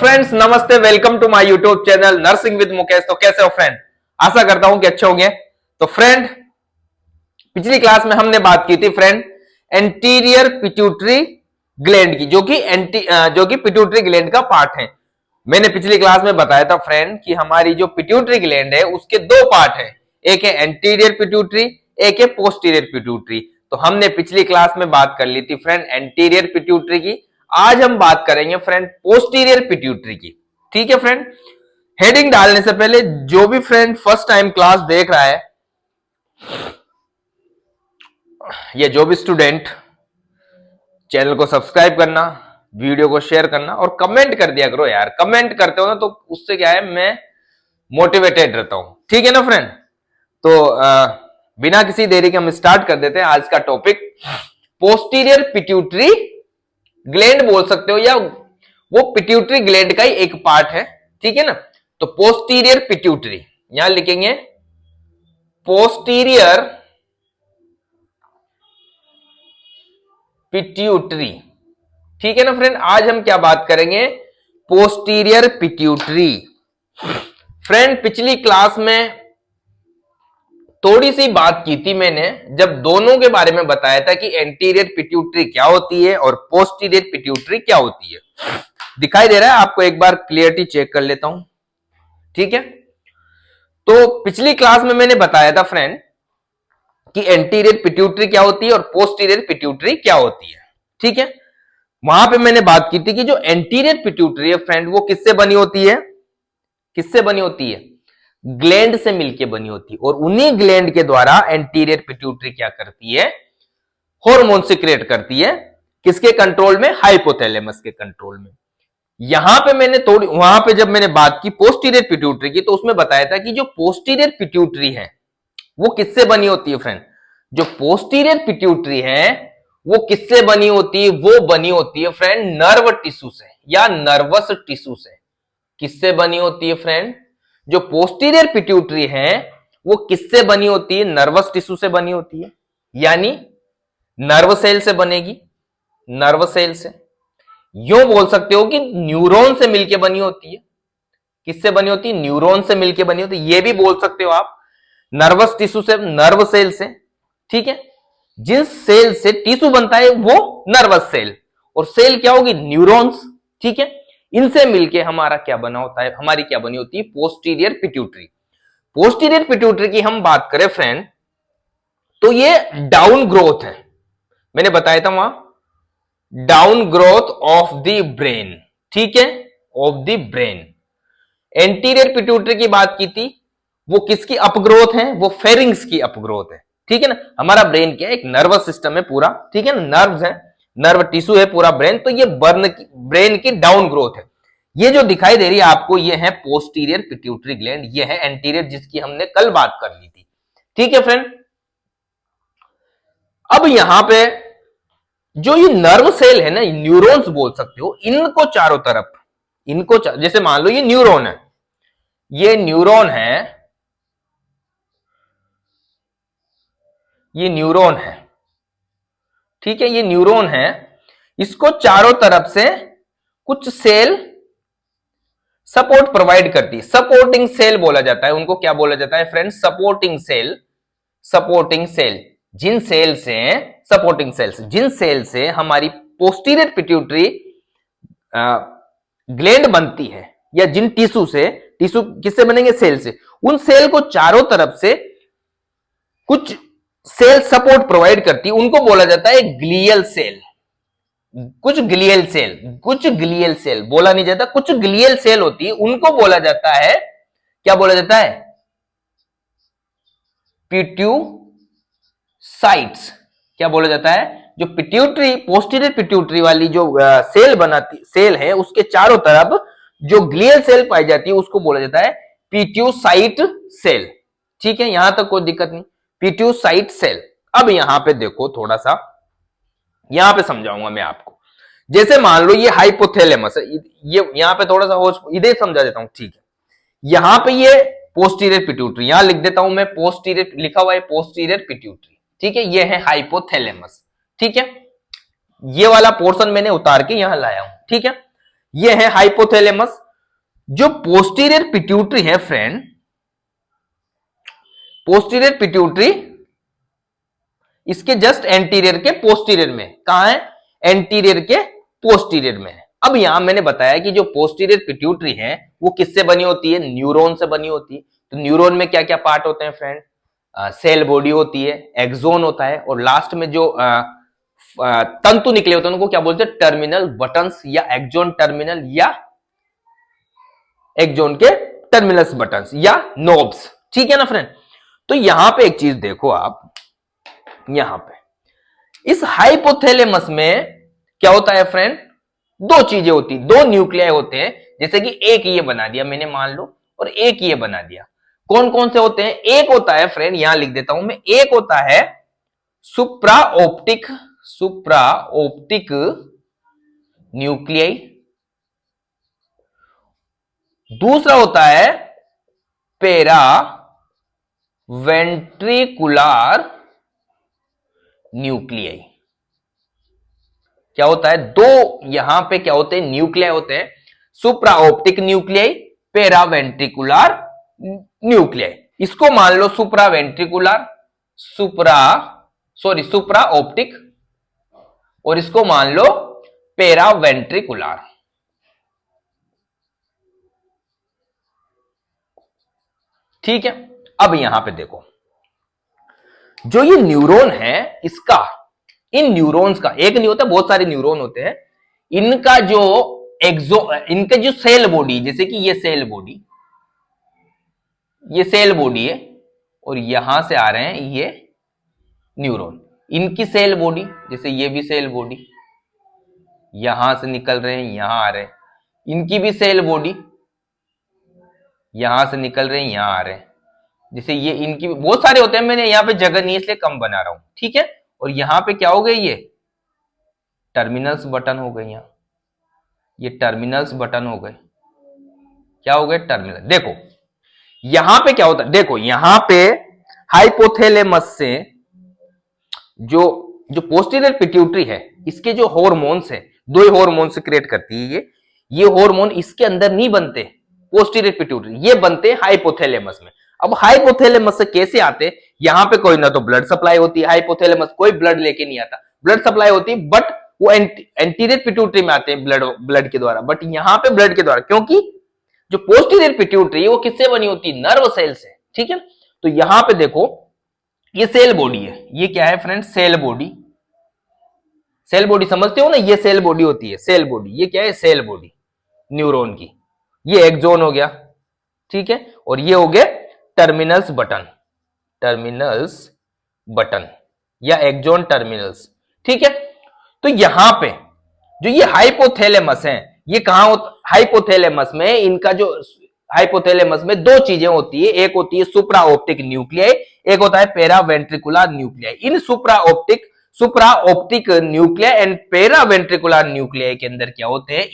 Friends नमस्ते, welcome to my YouTube channel nursing with Mukesh. तो कैसे हो फ्रेंड? आशा करता हूं कि अच्छे होंगे। तो फ्रेंड, पिछली क्लास में हमने बात की थी फ्रेंड एंटीरियर पिट्यूटरी ग्लैंड की, जो कि पिट्यूटरी ग्लैंड का पार्ट है। मैंने पिछली क्लास में बताया था फ्रेंड कि हमारी जो पिट्यूटरी ग्लैंड है उसके दो पार्ट है, एक है एंटीरियर पिट्यूटरी, एक है पोस्टीरियर पिट्यूटरी। तो हमने पिछली क्लास में बात कर ली थी फ्रेंड एंटीरियर पिट्यूटरी की। आज हम बात करेंगे फ्रेंड पोस्टीरियर पिट्यूटरी की। ठीक है फ्रेंड, हेडिंग डालने से पहले जो भी फ्रेंड फर्स्ट टाइम क्लास देख रहा है या जो भी स्टूडेंट, चैनल को सब्सक्राइब करना, वीडियो को शेयर करना और कमेंट कर दिया करो यार। कमेंट करते हो ना तो उससे क्या है, मैं मोटिवेटेड रहता हूं। ठीक है ना फ्रेंड? तो बिना किसी देरी के हम स्टार्ट कर देते हैं आज का टॉपिक। पोस्टीरियर पिट्यूटरी ग्लैंड बोल सकते हो या वो पिट्यूटरी ग्लैंड का ही एक पार्ट है। ठीक है ना? तो पोस्टीरियर पिट्यूटरी यहां लिखेंगे पोस्टीरियर पिट्यूटरी। ठीक है ना फ्रेंड? आज हम क्या बात करेंगे? Posterior pituitary. फ्रेंड, पिछली क्लास में थोड़ी सी बात की थी मैंने, जब दोनों के बारे में बताया था कि एंटीरियर पिट्यूटरी क्या होती है और पोस्टीरियर पिट्यूटरी क्या होती है। दिखाई दे रहा है आपको? एक बार क्लियरिटी चेक कर लेता हूं। ठीक है, तो पिछली क्लास में मैंने बताया था फ्रेंड कि एंटीरियर पिट्यूटरी क्या होती है और पोस्टीरियर पिट्यूटरी क्या होती है। ठीक है, वहां पे मैंने बात की थी कि जो एंटीरियर पिट्यूटरी है फ्रेंड वो किससे बनी होती है? किससे बनी होती है? ग्लैंड से मिलके बनी होती है। और उन्हीं ग्लैंड के द्वारा एंटीरियर पिट्यूटरी क्या करती है? हार्मोन सिक्रेट करती है। किसके कंट्रोल में? हाइपोथैलेमस के कंट्रोल में। यहां पे मैंने थोड़ी, वहां पे जब मैंने बात की पोस्टीरियर पिट्यूटरी की, तो उसमें बताया था कि जो पोस्टीरियर पिट्यूटरी है वो किससे बनी होती है फ्रेंड? जो पोस्टीरियर पिट्यूटरी है वो किससे बनी होती है? वो बनी होती है फ्रेंड नर्व टिश्यू से या नर्वस टिश्यू से। किससे बनी होती है फ्रेंड? जो पोस्टीरियर पिट्यूटरी है वो किससे बनी होती है? नर्वस टिश्यू से बनी होती है, यानी नर्व सेल से बनेगी। नर्व सेल से, यूं बोल सकते हो कि न्यूरॉन से मिलके बनी होती है। किससे बनी होती है? न्यूरॉन से मिलके बनी होती है। यह भी बोल सकते हो आप नर्वस टिश्यू से, नर्व सेल से। ठीक है, जिस सेल से टिश्यू बनता है वो नर्वस सेल, और सेल क्या होगी? न्यूरॉन्स। ठीक है, इनसे मिलके हमारा क्या बना होता है? हमारी क्या बनी होती है? Posterior pituitary. पोस्टीरियर पिट्यूटरी की हम बात करें फ्रेंड तो ये डाउन ग्रोथ है। मैंने बताया था वहां down growth of the brain. ठीक है, of the brain. Anterior pituitary की बात की थी, वो किसकी अपग्रोथ है? वो फेरिंग्स की अपग्रोथ है। ठीक है ना? हमारा ब्रेन क्या है? एक नर्वस सिस्टम है पूरा। ठीक है ना? नर्व्स है, नर्व टिश्यू है पूरा ब्रेन। तो ये ब्रेन की डाउन ग्रोथ है। ये जो दिखाई दे रही है आपको, ये है पोस्टीरियर पिट्यूटरी ग्लैंड, ये है एंटीरियर जिसकी हमने कल बात कर ली थी। ठीक है फ्रेंड, अब यहां पे जो ये नर्व सेल है ना, न्यूरॉन्स बोल सकते हो, इनको चारों तरफ, जैसे मान लो ये न्यूरॉन है, ये न्यूरॉन है, ये न्यूरॉन है। ठीक है, ये न्यूरॉन है, इसको चारों तरफ से कुछ सेल सपोर्ट प्रोवाइड करती है। सपोर्टिंग सेल बोला जाता है उनको। क्या बोला जाता है friends? Supporting cell. Supporting cell, जिन सेल से, सपोर्टिंग सेल्स, जिन सेल से हमारी पोस्टीरियर पिट्यूटरी ग्लैंड बनती है, या जिन टिश्यू से, टिश्यू किससे बनेंगे? सेल से। उन सेल को चारों तरफ से कुछ सेल सपोर्ट प्रोवाइड करती है, उनको बोला जाता है ग्लियल सेल। कुछ ग्लियल सेल, कुछ ग्लियल सेल बोला नहीं जाता, कुछ ग्लियल सेल होती है, उनको बोला जाता है, क्या बोला जाता है? पिट्यूसाइट्स। क्या बोला जाता है? जो पिट्यूटरी, पोस्टीरियर पिट्यूटरी वाली जो सेल है, उसके चारों तरफ जो ग्लियल सेल पाई जाती है उसको बोला जाता है पिट्यूसाइट सेल। ठीक है, यहां तक कोई दिक्कत नहीं, पिट्यूसाइट सेल। अब यहां पे देखो, थोड़ा सा यहां पे समझाऊंगा मैं आपको। जैसे मान लो ये हाइपोथैलेमस है, ये यहां पे थोड़ा सा होश इधर समझा देता हूं। ठीक है, यहां पे ये पोस्टीरियर पिट्यूटरी, यहां लिख देता हूं मैं पोस्टीरियर, लिखा हुआ है पोस्टीरियर पिट्यूटरी। ठीक है, ये है हाइपोथैलेमस। ठीक है, ये वाला पोर्शन मैंने उतार के यहां लाया हूं। ठीक है, ये है हाइपोथैलेमस। जो पोस्टीरियर पिट्यूटरी है फ्रेंड, पोस्टीरियर पिट्यूटरी इसके जस्ट एंटीरियर के पोस्टीरियर में, कहां है? एंटीरियर के पोस्टीरियर में है। अब यहां मैंने बताया कि जो पोस्टीरियर पिट्यूटरी है वो किससे बनी होती है? न्यूरॉन से बनी होती है। तो न्यूरॉन में क्या क्या पार्ट होते हैं फ्रेंड? सेल बॉडी होती है, एक्सोन होता है, और लास्ट में जो तंतु निकले होते हैं उनको क्या बोलते हैं? टर्मिनल बटन्स, या एक्सोन टर्मिनल, या एक्सोन के टर्मिनल्स बटन्स, या नोब्स। ठीक है ना फ्रेंड? तो यहां पे एक चीज देखो आप, यहां पे इस हाइपोथैलेमस में क्या होता है फ्रेंड? दो चीजें होती, दो न्यूक्लियाई होते हैं। जैसे कि एक ये बना दिया मैंने मान लो, और एक ये बना दिया। कौन कौन से होते हैं? एक होता है फ्रेंड, यहां लिख देता हूं मैं, एक होता है सुप्रा ऑप्टिक, सुप्रा ऑप्टिक न्यूक्लियाई। दूसरा होता है पेरा वेंट्रिकुलर न्यूक्लियाई। क्या होता है? दो यहां पे क्या होते हैं? न्यूक्लियाई होते हैं, सुप्रा ऑप्टिक न्यूक्लियाई, पेरा वेंट्रिकुलर न्यूक्लियाई। इसको मान लो सुप्रा वेंट्रिकुलर, सुप्रा ऑप्टिक, और इसको मान लो पेरा वेंट्रिकुलर। ठीक है? अब यहां पे देखो, जो ये न्यूरॉन है इसका, इन न्यूरॉन्स का एक नहीं होता, बहुत सारे न्यूरॉन होते हैं। इनका जो इनका जो सेल बॉडी, जैसे कि ये सेल बॉडी, ये सेल बॉडी है, और यहां से आ रहे हैं ये न्यूरॉन। इनकी सेल बॉडी, जैसे ये भी सेल बॉडी, यहां से निकल रहे हैं यहां आ रहे हैं। इनकी भी सेल बॉडी, यहां से निकल रहे हैं यहां आ रहे हैं। जैसे ये इनकी भी बहुत सारे होते हैं, मैंने यहां पे जगह नहीं इसलिए कम बना रहा हूं। ठीक है? और यहां पे क्या हो गए? ये टर्मिनल्स बटन हो गए, यहां ये टर्मिनल्स बटन हो गए। क्या हो गए? टर्मिनल। देखो यहां पे क्या होता है, देखो यहां पे हाइपोथैलेमस से जो जो पोस्टीरियर पिट्यूटरी है, इसके जो हॉर्मोन्स है, दो ही हॉर्मोन से क्रिएट करती है ये हॉर्मोन इसके अंदर नहीं बनते पोस्टीरियर पिट्यूटरी, ये बनते हैं हाइपोथैलेमस में। अब हाइपोथैलेमस से कैसे आते? यहां पे कोई ना तो ब्लड सप्लाई होती है, हाइपोथैलेमस कोई ब्लड लेके नहीं आता, ब्लड सप्लाई होती है, बट वो एंटीरियर पिट्यूटरी में आते हैं ब्लड के द्वारा, बट यहां पे ब्लड के द्वारा, क्योंकि जो पोस्टीरियर पिट्यूटरी है वो किससे बनी होती है? नर्व सेल से। ठीक है? तो यहां पे देखो ये सेल बॉडी है, ये क्या है friend? Cell body. Cell body समझते हो ना, ये सेल बॉडी होती है, सेल बॉडी। ये क्या है? सेल बॉडी न्यूरॉन की। ये एक्सोन हो गया, ठीक है, और ये हो गया टर्मिनल्स बटन, टर्मिनल्स बटन या एक्सोन टर्मिनल्स। ठीक है? तो यहां पे जो ये हाइपोथैलेमस है, ये कहां होता? हाइपोथैलेमस में इनका जो हाइपोथैलेमस में दो चीजें होती है, एक होती है सुप्रा ऑप्टिक न्यूक्लियाई, एक होता है पेरा ventricular nuclei. In supra optic nuclei and पेरा वेंट्रिकुलर न्यूक्लियाई के अंदर क्या होते हैं?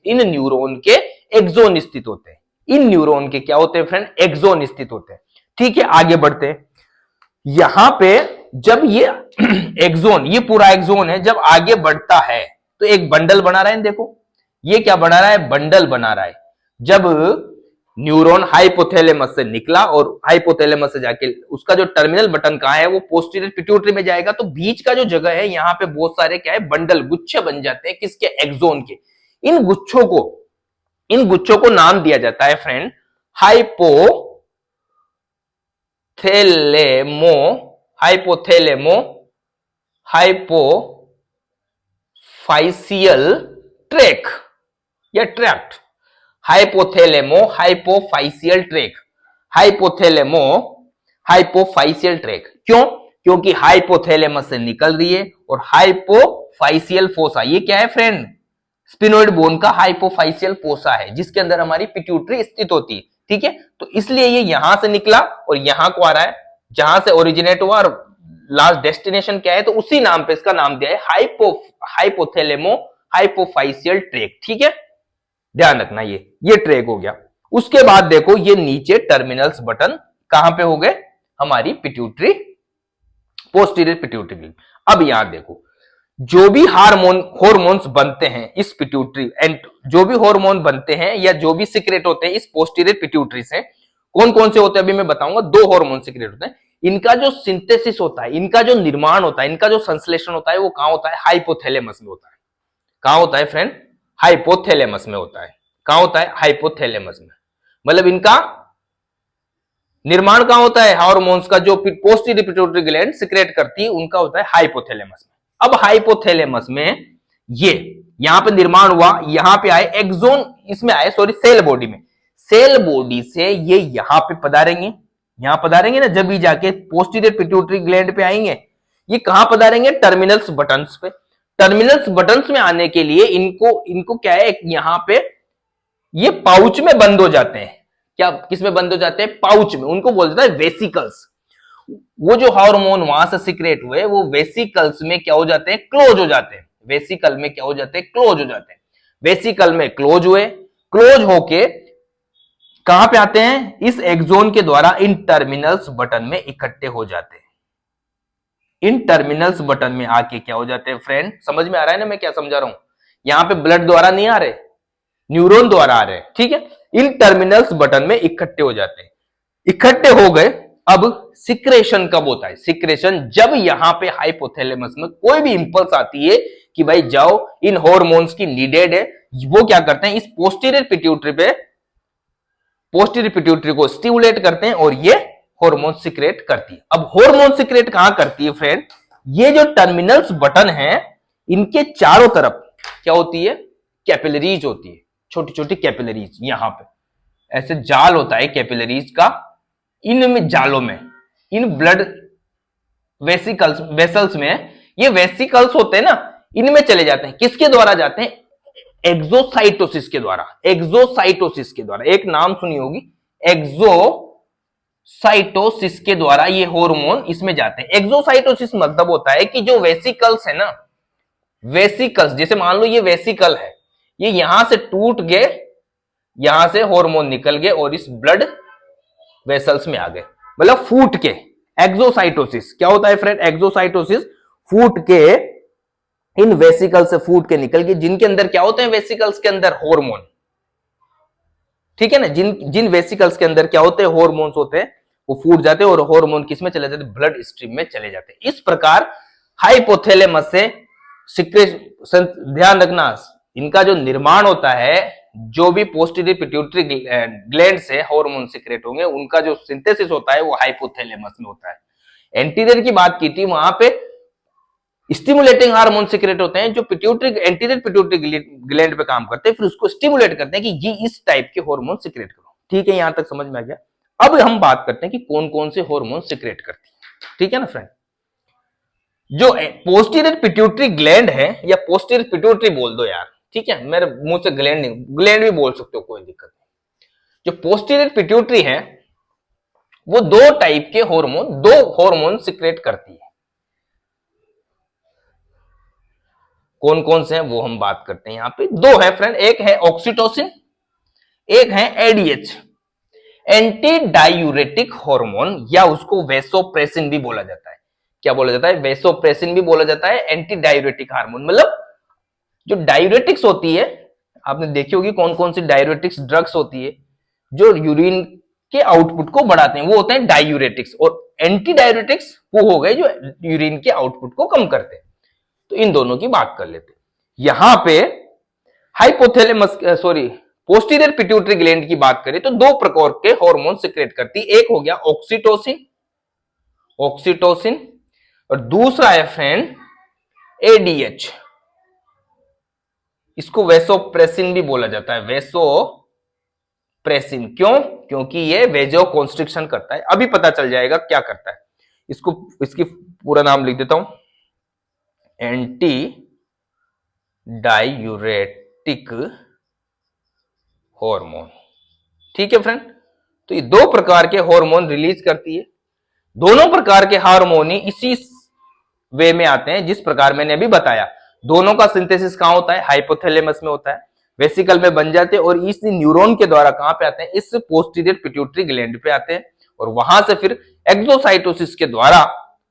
इन न्यूरॉन के एक्सोन स्थित होते हैं। इन न्यूरॉन के क्या होते हैं फ्रेंड? एक्सोन स्थित होते हैं। ठीक है? आगे बढ़ते हैं। यहां पे जब ये एक्सोन, ये पूरा एक्सोन है, जब आगे बढ़ता है तो एक बंडल बना रहा है। देखो ये क्या बना रहा है? बंडल बना रहा है। जब न्यूरॉन हाइपोथैलेमस से निकला और हाइपोथैलेमस से जाके उसका जो टर्मिनल बटन कहां है? वो पोस्टीरियर पिट्यूटरी में जाएगा, तो बीच का जो जगह है यहां पे बहुत सारे क्या है? बंडल, गुच्छे बन जाते हैं। किसके? एक्सोन के। इन गुच्छों को नाम दिया जाता है फ्रेंड हाइपोफाइसियल ट्रैक या ट्रैक्ट। हाइपोफाइसियल ट्रैक क्यों? क्योंकि हाइपोथैलेमस से निकल रही है, और हाइपोफाइसियल फोसा, ये क्या है फ्रेंड? स्पिनोइड बोन का हाइपोफाइसियल फोसा है, जिसके अंदर हमारी पिट्यूटरी स्थित होती है। ठीक है? तो इसलिए ये यहां से निकला और यहां को आ रहा है, जहां से ओरिजिनेट हुआ, और लास्ट डेस्टिनेशन क्या है? तो उसी नाम पे इसका नाम दिया है हाइपोफाइसियल ट्रैक। ठीक है? ध्यान रखना, ये ट्रैक हो गया। उसके बाद देखो ये नीचे टर्मिनल्स बटन कहां पे हो गए? हमारी पिट्यूटरी, पोस्टीरियर पिट्यूटरी। अब यहां देखो जो भी हॉर्मोन्स बनते हैं इस पिट्यूटरी एंड जो भी हार्मोन बनते हैं या जो भी सीक्रेट होते हैं इस पोस्टीरियर पिट्यूटरी से, कौन कौन से होते हैं अभी मैं बताऊंगा। दो हार्मोन सीक्रेट होते हैं, इनका जो सिंथेसिस होता है, इनका जो निर्माण होता है, इनका जो संश्लेषण होता है वो कहां होता है? हाइपोथैलेमस में होता है। कहां होता है फ्रेंड? हाइपोथैलेमस में होता है। कहां होता है? हाइपोथैलेमस में। मतलब इनका निर्माण कहां होता है? हार्मोन्स का जो पोस्टीरियर पिट्यूटरी ग्लैंड सीक्रेट करती है उनका होता है हाइपोथैलेमस में। अब हाइपोथैलेमस में ये यहां पे निर्माण हुआ, यहां पे आए एक्सोन, इसमें आए सॉरी सेल बॉडी में, सेल बॉडी से ये यहां पे पधारेंगे, यहां पधारेंगे ना, जब भी जाके पोस्टीरियर पिट्यूटरी ग्लैंड पे आएंगे। ये कहां पधारेंगे? टर्मिनल्स बटन्स पे। टर्मिनल्स बटन्स में आने के लिए इनको क्या है, यहां पे ये पाउच में बंद हो जाते हैं। क्या किस में बंद हो जाते हैं? पाउच में। उनको बोल देता है वेसिकल्स। वो जो हार्मोन वहां से सीक्रेट हुए वो वेसिकल्स में क्या हो जाते हैं? क्लोज हो जाते हैं। वेसिकल में क्या हो जाते हैं? क्लोज हो जाते हैं। वेसिकल में क्लोज हुए, क्लोज होके कहां पे आते हैं? इस एक्सोन के द्वारा इन टर्मिनल्स बटन में इकट्ठे हो जाते हैं। इन टर्मिनल्स बटन में आके क्या हो जाते हैं फ्रेंड? समझ में आ रहा है ना मैं क्या समझा रहा हूं? यहां पे ब्लड द्वारा नहीं आ रहे, न्यूरॉन द्वारा आ रहे हैं, ठीक है। इन टर्मिनल्स बटन में इकट्ठे हो जाते हैं। इकट्ठे हो गए, अब सिक्रेशन कब होता है? सिक्रेशन जब यहां पे हाइपोथैलेमस में कोई भी इंपल्स आती है कि भाई जाओ इन हार्मोन्स की नीडेड है, वो क्या करते हैं? इस पोस्टीरियर पिट्यूटरी को स्टिमुलेट करते हैं और ये हार्मोन सीक्रेट करती है। अब हार्मोन सीक्रेट कहां करती है फ्रेंड? ये जो टर्मिनल्स बटन है इनके चारों तरफ क्या होती है? कैपिलरीज होती है, छोटी छोटी कैपिलरीज। यहां पे ऐसे जाल होता है कैपिलरीज का, इनमें जालों में, इन ब्लड वेसल्स में ये वेसिकल्स होते हैं ना, इनमें चले जाते हैं। किसके द्वारा जाते हैं? एक्सोसाइटोसिस के द्वारा। एक्सोसाइटोसिस के द्वारा, एक नाम सुनी होगी, एक्सोसाइटोसिस के द्वारा ये हार्मोन इसमें जाते हैं। एक्सोसाइटोसिस मतलब होता है कि जो वेसिकल्स है ना, वेसिकल्स, जैसे मान लो ये वेसिकल है, ये यहां से टूट गए, यहां से हार्मोन निकल गए और इस ब्लड वेसल्स में आ गए, मतलब फूट के। एक्सोसाइटोसिस क्या होता है फ्रेंड? एक्सोसाइटोसिस फूट के, इन वेसिकल से फूट के निकल गए, जिनके अंदर क्या होते हैं? वेसिकल्स के अंदर हार्मोन, ठीक है ना। जिन वेसिकल्स के अंदर क्या होते हैं? हार्मोन्स होते हैं, वो फूट जाते हैं और हार्मोन किस में चले जाते हैं? ब्लड स्ट्रीम में चले जाते हैं। इस प्रकार हाइपोथैलेमस से सिक्रेशन, ध्यान रखना, इनका जो निर्माण होता है, जो भी पोस्टीरियर पिट्यूटरी ग्लैंड से हार्मोन सीक्रेट होंगे उनका जो सिंथेसिस होता है वो हाइपोथैलेमस में होता है। एंटीरियर की बात की थी, वहां पे स्टिमुलेटिंग हार्मोन सीक्रेट होते हैं जो पिट्यूटरी, एंटीरियर पिट्यूटरी ग्लैंड पे काम करते हैं, फिर उसको स्टिमुलेट करते हैं कि ये इस टाइप के हार्मोन सीक्रेट करो। ठीक है, यहां तक समझ में आ गया। अब हम बात करते हैं कि कौन कौन से हार्मोन सीक्रेट करती है। ठीक है ना फ्रेंड, जो पोस्टीरियर पिट्यूटरी ग्लैंड है, या पोस्टीरियर पिट्यूटरी बोल दो यार, ठीक है, मेरे मुंह से ग्लैंड नहीं, ग्लैंड भी बोल सकते हो, कोई दिक्कत नहीं। जो पोस्टीरियर पिट्यूटरी है वो दो टाइप के हार्मोन, दो हार्मोन सीक्रेट करती है। कौन कौन से हैं वो हम बात करते हैं। यहां पे दो है फ्रेंड, एक है ऑक्सीटोसिन, एक है एडीएच, एंटी डायूरेटिक हार्मोन, या उसको वेसोप्रेसिन भी बोला जाता है। क्या बोला जाता है? वेसोप्रेसिन भी बोला जाता है, एंटी डायूरेटिक हार्मोन। मतलब जो डायूरेटिक्स होती है, आपने देखी होगी कौन कौन सी डायूरेटिक्स ड्रग्स होती है जो यूरिन के आउटपुट को बढ़ाते हैं, वो होते हैं डायूरेटिक्स। और एंटी डायूरेटिक्स वो हो गए जो यूरिन के आउटपुट को कम करते हैं। तो इन दोनों की बात कर लेते हैं। यहां पे hypothalamus, sorry, posterior pituitary gland की बात करें तो दो प्रकार के हार्मोन सीक्रेट करती है। एक हो गया ऑक्सीटोसिन, ऑक्सीटोसिन, और दूसरा है फ्रेंड एडीएच। इसको वेसोप्रेसिन भी बोला जाता है, वेसोप्रेसिन। क्यों? क्योंकि ये वेजो कॉन्स्ट्रिक्शन करता है। अभी पता चल जाएगा क्या करता है। इसको, इसकी पूरा नाम लिख देता हूं, एंटी डायूरेटिक हार्मोन। ठीक है फ्रेंड, तो ये दो प्रकार के हार्मोन रिलीज करती है। दोनों प्रकार के हार्मोन ही इसी वे में आते हैं जिस प्रकार मैंने अभी बताया। दोनों का सिंथेसिस कहां होता है? हाइपोथैलेमस में होता है, वेसिकल में बन जाते हैं और इस न्यूरॉन के द्वारा कहां पे आते हैं? इस पोस्टीरियर पिट्यूटरी ग्लैंड पे आते हैं और वहां से फिर एक्सोसाइटोसिस के द्वारा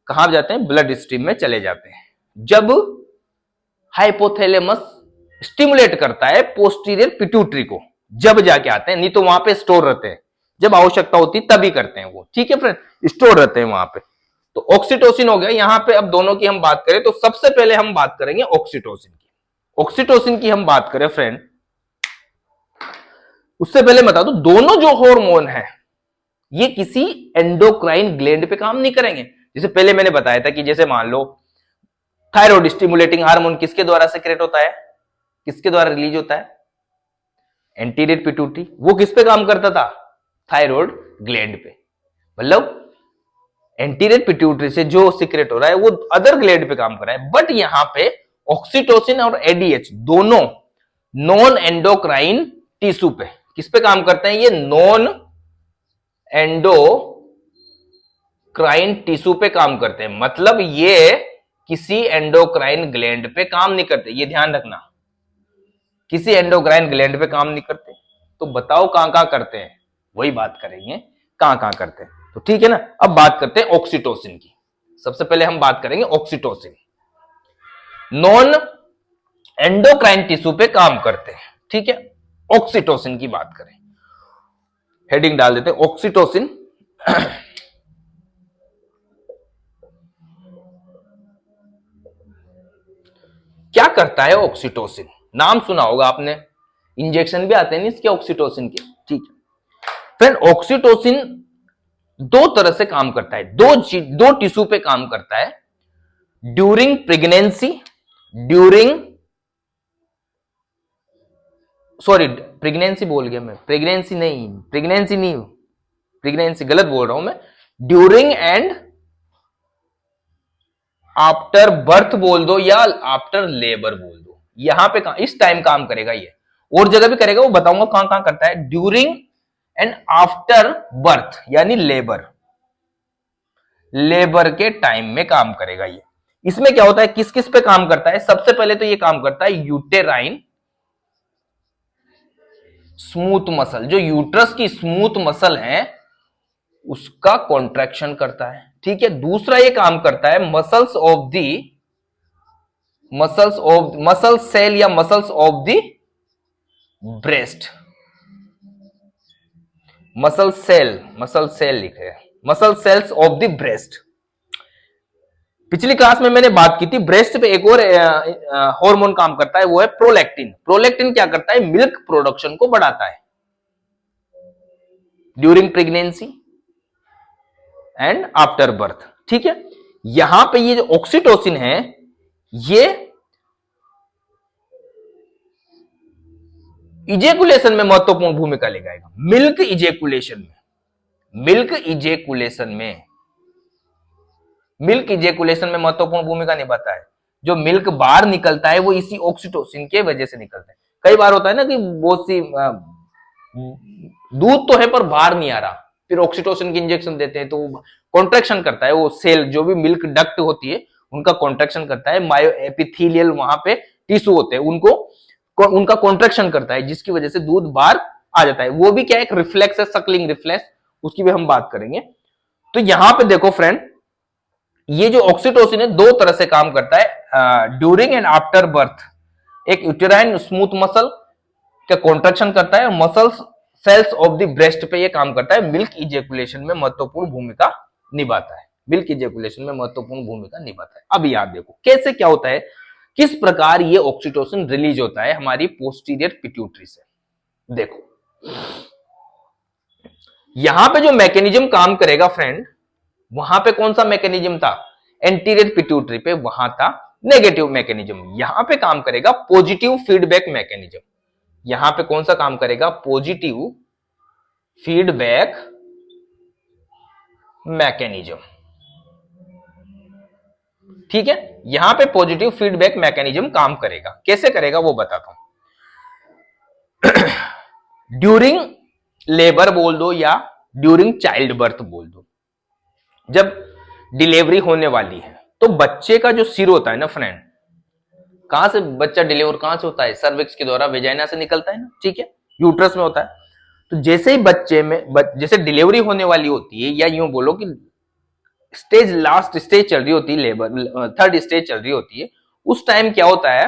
कहां जाते हैं? ब्लड स्ट्रीम में चले जाते हैं। जब हाइपोथैलेमस स्टिमुलेट करता है पोस्टीरियर पिट्यूटरी को, जब जाके आते हैं, नहीं तो वहां पे स्टोर रहते हैं, जब आवश्यकता होती तभी करते हैं वो, ठीक है फ्रेंड, स्टोर रहते हैं वहां पे। तो ऑक्सीटोसिन हो गया। यहां पे अब दोनों की हम बात करें तो सबसे पहले हम बात करेंगे ऑक्सीटोसिन की। ऑक्सीटोसिन की हम बात करें फ्रेंड, उससे पहले बता दूं दोनों जो हार्मोन है ये किसी एंडोक्राइन ग्लैंड पे काम नहीं करेंगे। जैसे पहले मैंने बताया था कि जैसे मान लो थायराइड स्टिमुलेटिंग हार्मोन किसके द्वारा सिक्रेट होता है, किसके द्वारा रिलीज होता है, एंटीरियर पिट्यूटरी, वो किस पे काम करता था, थायराइड ग्लैंड पे। मतलब एंटीरियर पिट्यूटरी से जो सीक्रेट हो रहा है वो अदर ग्लैंड पे काम कर रहा है। बट यहां पे ऑक्सीटोसिन और एडीएच दोनों नॉन एंडोक्राइन टिश्यू पे किस पे काम करते हैं, ये नॉन एंडोक्राइन टिश्यू पे काम करते हैं। मतलब ये किसी एंडोक्राइन ग्लैंड पे काम नहीं करते, ये ध्यान रखना, किसी एंडोक्राइन ग्लैंड पे काम नहीं करते। तो बताओ कहां कहां करते हैं, वही बात करेंगे कहां कहां करते हैं। तो ठीक है ना, अब बात करते हैं ऑक्सीटोसिन की। सबसे पहले हम बात करेंगे ऑक्सीटोसिन, नॉन एंडोक्राइन टिश्यू पे काम करते हैं, ठीक है। ऑक्सीटोसिन की बात करें, हेडिंग डाल देते हैं ऑक्सीटोसिन। क्या करता है ऑक्सीटोसिन, नाम सुना होगा आपने, इंजेक्शन भी आते हैं ना इसके ऑक्सीटोसिन के, ठीक है फ्रेंड। ऑक्सीटोसिन दो तरह से काम करता है, दो टिश्यू पे काम करता है, ड्यूरिंग प्रेगनेंसी, प्रेगनेंसी बोल गया मैं, प्रेगनेंसी नहीं, प्रेगनेंसी गलत बोल रहा हूं मैं, ड्यूरिंग एंड आफ्टर बर्थ बोल दो या आफ्टर लेबर बोल दो, यहां पे इस टाइम काम करेगा ये, और जगह भी करेगा, वो बताऊंगा कहां कहां करता है। ड्यूरिंग एंड आफ्टर बर्थ यानी लेबर के टाइम में काम करेगा ये। इसमें क्या होता है, किस किस पे काम करता है, सबसे पहले तो ये काम करता है यूटेराइन स्मूथ मसल, जो यूट्रस की स्मूथ मसल है उसका कॉन्ट्रैक्शन करता है, ठीक है। दूसरा ये काम करता है मसल सेल या muscles of the breast, muscle cell लिखे हैं, muscle cells of the breast. पिछली क्लास में मैंने बात की थी ब्रेस्ट पे एक और हार्मोन काम करता है, वो है प्रोलैक्टिन। प्रोलैक्टिन क्या करता है, मिल्क प्रोडक्शन को बढ़ाता है during pregnancy and after birth, ठीक है। यहां पे ये जो ऑक्सीटोसिन है ये इजेकुलेशन में महत्वपूर्ण भूमिका निभाएगा, मिल्क इजेकुलेशन में महत्वपूर्ण भूमिका निभाता है। जो मिल्क बाहर निकलता है वो इसी ऑक्सीटोसिन के वजह से निकलता है। कई बार होता है ना कि बहुत सी दूध तो है पर बाहर नहीं आ रहा, फिर ऑक्सीटोसिन की इंजेक्शन देते हैं तो कॉन्ट्रैक्शन करता है, वो सेल जो भी मिल्क डक्ट होती है उनका कॉन्ट्रैक्शन करता है, मायो एपिथेलियल वहां पे टिश्यू होते हैं उनका कॉन्ट्रैक्शन करता है, जिसकी वजह से दूध बाहर आ जाता है। वो भी क्या एक रिफ्लेक्स है, सकलिंग रिफ्लेक्स, उसकी भी हम बात करेंगे। तो यहां पे देखो फ्रेंड, ये जो ऑक्सीटोसिन है दो तरह से काम करता है, ड्यूरिंग एंड आफ्टर बर्थ एक यूटेराइन स्मूथ मसल का कॉन्ट्रैक्शन करता है, muscles cells of the breast पे ये काम करता है, मिल्क इजेकुलेशन में महत्वपूर्ण भूमिका निभाता है, अब याद देखो कैसे क्या होता है, किस प्रकार ये ऑक्सीटोसिन रिलीज होता है हमारी पोस्टीरियर पिट्यूटरी से। देखो यहां पे जो मैकेनिज्म काम करेगा फ्रेंड, वहां पे कौन सा मैकेनिज्म था, एंटीरियर पिट्यूटरी पे वहां था नेगेटिव मैकेनिज्म, यहां पे काम करेगा पॉजिटिव फीडबैक मैकेनिज्म। यहां पे कौन सा काम करेगा, पॉजिटिव फीडबैक मैकेनिज्म, ठीक है। यहां पे पॉजिटिव फीडबैक मैकेनिज्म काम करेगा, कैसे करेगा वो बताता हूं। ड्यूरिंग लेबर बोल दो या ड्यूरिंग चाइल्ड बर्थ बोल दो, जब डिलीवरी होने वाली है तो बच्चे का जो सिर होता है ना फ्रेंड, कहां से बच्चा डिलीवर कहां से होता है, सर्विक्स के द्वारा वेजाइना से निकलता है ना, ठीक है, यूट्रस में होता है। तो जैसे ही बच्चे में जैसे डिलीवरी होने वाली होती है, या यूं बोलो कि लास्ट स्टेज चल रही होती है, लेबर थर्ड स्टेज चल रही होती है, उस टाइम क्या होता है,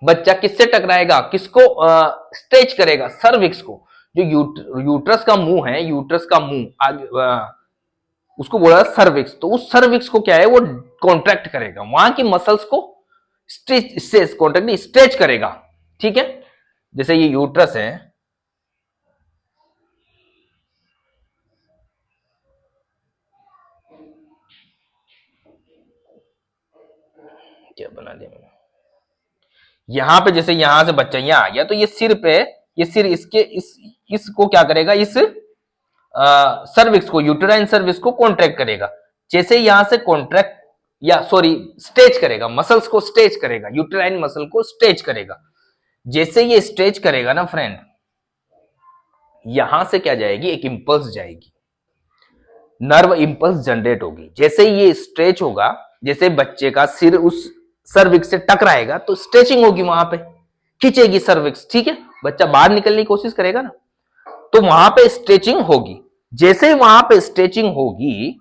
बच्चा किससे टकराएगा, किसको स्ट्रेच करेगा, सर्विक्स को। जो यूट्रस का मुंह है, यूट्रस का मुंह आगे उसको बोला सर्विक्स। तो उस सर्विक्स को क्या है, वो कॉन्ट्रैक्ट करेगा, वहां की मसल्स को स्ट्रेच कॉन्ट्रैक्ट नहीं स्ट्रेच करेगा। ठीक है, जैसे ये यूट्रस है, क्या बना दिया मैंने, यहां पे जैसे यहां से बच्चा यहां आ गया, तो ये सिर पे, ये सिर इसके इसको क्या करेगा, इस सर्विक्स को, यूटेराइन सर्विक्स को कॉन्ट्रैक्ट करेगा। जैसे यहां से कॉन्ट्रैक्ट या सॉरी स्ट्रेच करेगा, मसल्स को स्ट्रेच करेगा, यूटेराइन मसल को स्ट्रेच करेगा। जैसे ये स्ट्रेच करेगा ना फ्रेंड, यहां से क्या जाएगी, एक इंपल्स जाएगी, नर्व इंपल्स जनरेट होगी। जैसे ये स्ट्रेच होगा, जैसे बच्चे का सिर उस सर्विक्स से टकराएगा तो स्ट्रेचिंग होगी, वहां पे खींचेगी सर्विक्स। ठीक है, बच्चा बाहर निकलने की कोशिश करेगा ना, तो वहां पे स्ट्रेचिंग होगी। जैसे वहां पे स्ट्रेचिंग होगी,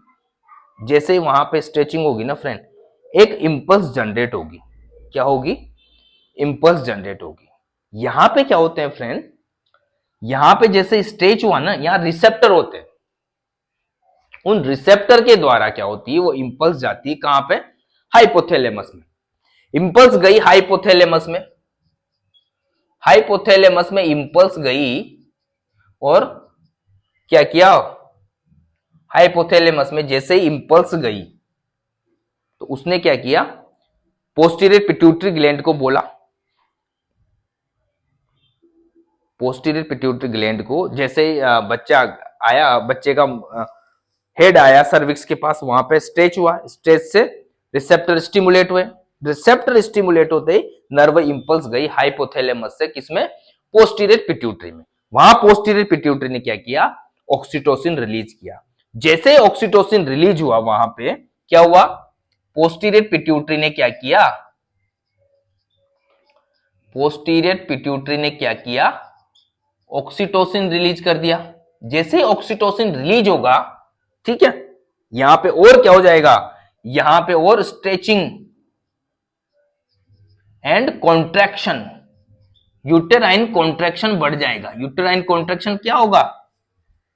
जैसे वहां पे स्ट्रेचिंग होगी ना फ्रेंड, एक इंपल्स जनरेट होगी। क्या होगी, इंपल्स जनरेट होगी। यहां पे क्या होते हैं फ्रेंड, यहां पे जैसे स्ट्रेच हुआ ना, यहां रिसेप्टर होते हैं, उन रिसेप्टर के द्वारा क्या होती है, वो इंपल्स जाती है कहां पे, हाइपोथैलेमस में। इंपल्स गई हाइपोथैलेमस में, हाइपोथैलेमस में इंपल्स गई और क्या किया, हाइपोथैलेमस में जैसे ही इंपल्स गई तो उसने क्या किया, पोस्टीरियर पिट्यूटरी ग्लैंड को बोला, पोस्टीरियर पिट्यूटरी ग्लैंड को, जैसे बच्चा आया, बच्चे का हेड आया सर्विक्स के पास, वहां पे स्ट्रेच हुआ, स्ट्रेच से रिसेप्टर स्टिमुलेट हुए, रिसेप्टर स्टिमुलेट होते ही नर्व इंपल्स गई हाइपोथैलेमस से किसमें, पोस्टीरियर पिट्यूटरी में। वहां पोस्टीरियर पिट्यूटरी ने क्या किया, ऑक्सीटोसिन रिलीज किया। जैसे ऑक्सीटोसिन रिलीज हुआ, वहां पे क्या हुआ, पोस्टीरियर पिट्यूटरी ने क्या किया, पोस्टीरियर पिट्यूटरी ने क्या किया, ऑक्सीटोसिन रिलीज कर दिया। जैसे ही ऑक्सीटोसिन रिलीज होगा, ठीक है, यहां पे और क्या हो जाएगा, यहां पे और stretching and contraction, uterine contraction बढ़ जाएगा। यूटेराइन कॉन्ट्रैक्शन क्या होगा,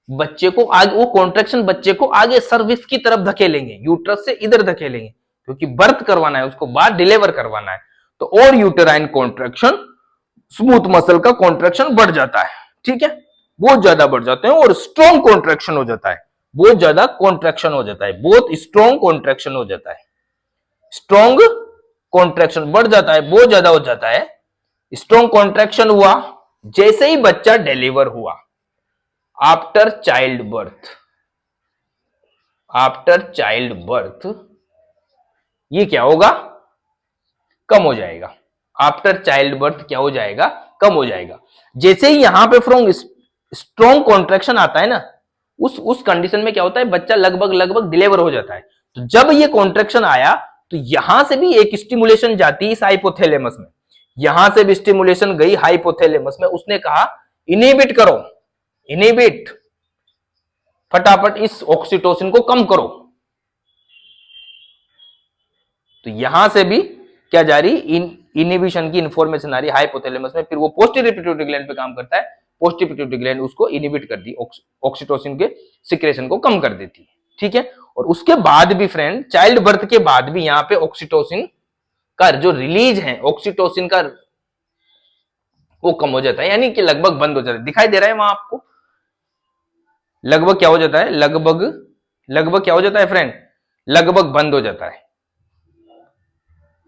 बच्चे को आगे, वो कॉन्ट्रैक्शन बच्चे को आगे सर्विक्स की तरफ धकेलेंगे, यूट्रस से इधर धकेलेंगे, क्योंकि बर्थ करवाना है उसको, बाहर डिलीवर करवाना है। तो और यूटेराइन कॉन्ट्रैक्शन, स्मूथ मसल का कॉन्ट्रैक्शन बढ़ जाता है। ठीक है, बहुत ज्यादा बढ़ जाते हैं और स्ट्रॉन्ग कॉन्ट्रैक्शन हो जाता है, बहुत ज्यादा कॉन्ट्रैक्शन हो जाता है, बहुत स्ट्रॉन्ग कॉन्ट्रैक्शन हो जाता है, स्ट्रॉन्ग कॉन्ट्रैक्शन बढ़ जाता है, बहुत ज्यादा हो जाता है। स्ट्रॉन्ग कॉन्ट्रैक्शन हुआ जैसे ही बच्चा डिलीवर हुआ, after child birth, after child birth ये क्या होगा, कम हो जाएगा। आफ्टर चाइल्ड बर्थ क्या हो जाएगा, कम हो जाएगा। जैसे ही यहां पे फ्रॉम स्ट्रॉन्ग कॉन्ट्रैक्शन आता है ना, उस कंडीशन में क्या होता है, बच्चा लगभग डिलीवर हो जाता है। तो जब ये कॉन्ट्रैक्शन आया तो यहां से भी एक स्टिमुलेशन जाती है इस हाइपोथैलेमस में, यहां से भी स्टिमुलेशन गई हाइपोथैलेमस में। उसने कहा इनहिबिट करो, इनहिबिट, फटाफट इस ऑक्सीटोसिन को कम करो। तो यहां से भी क्या जा रही, इनहिबिशन की इंफॉर्मेशन आ रही हाइपोथैलेमस में, फिर वो पोस्टीरियर पिट्यूटरी ग्लैंड पे काम करता है, पोस्टीरियर पिट्यूटरी ग्लैंड उसको इनहिबिट कर दी, ऑक्सीटोसिन के सिक्रेशन को कम कर देती है। ठीक है, और उसके बाद भी फ्रेंड, चाइल्ड बर्थ के बाद भी यहां पे ऑक्सीटोसिन का जो रिलीज है, ऑक्सीटोसिन का वो कम हो जाता है, यानी कि लगभग बंद हो जाता है। दिखाई दे रहा है वहां आपको, लगभग क्या हो जाता है, लगभग क्या हो जाता है फ्रेंड, लगभग बंद हो जाता है।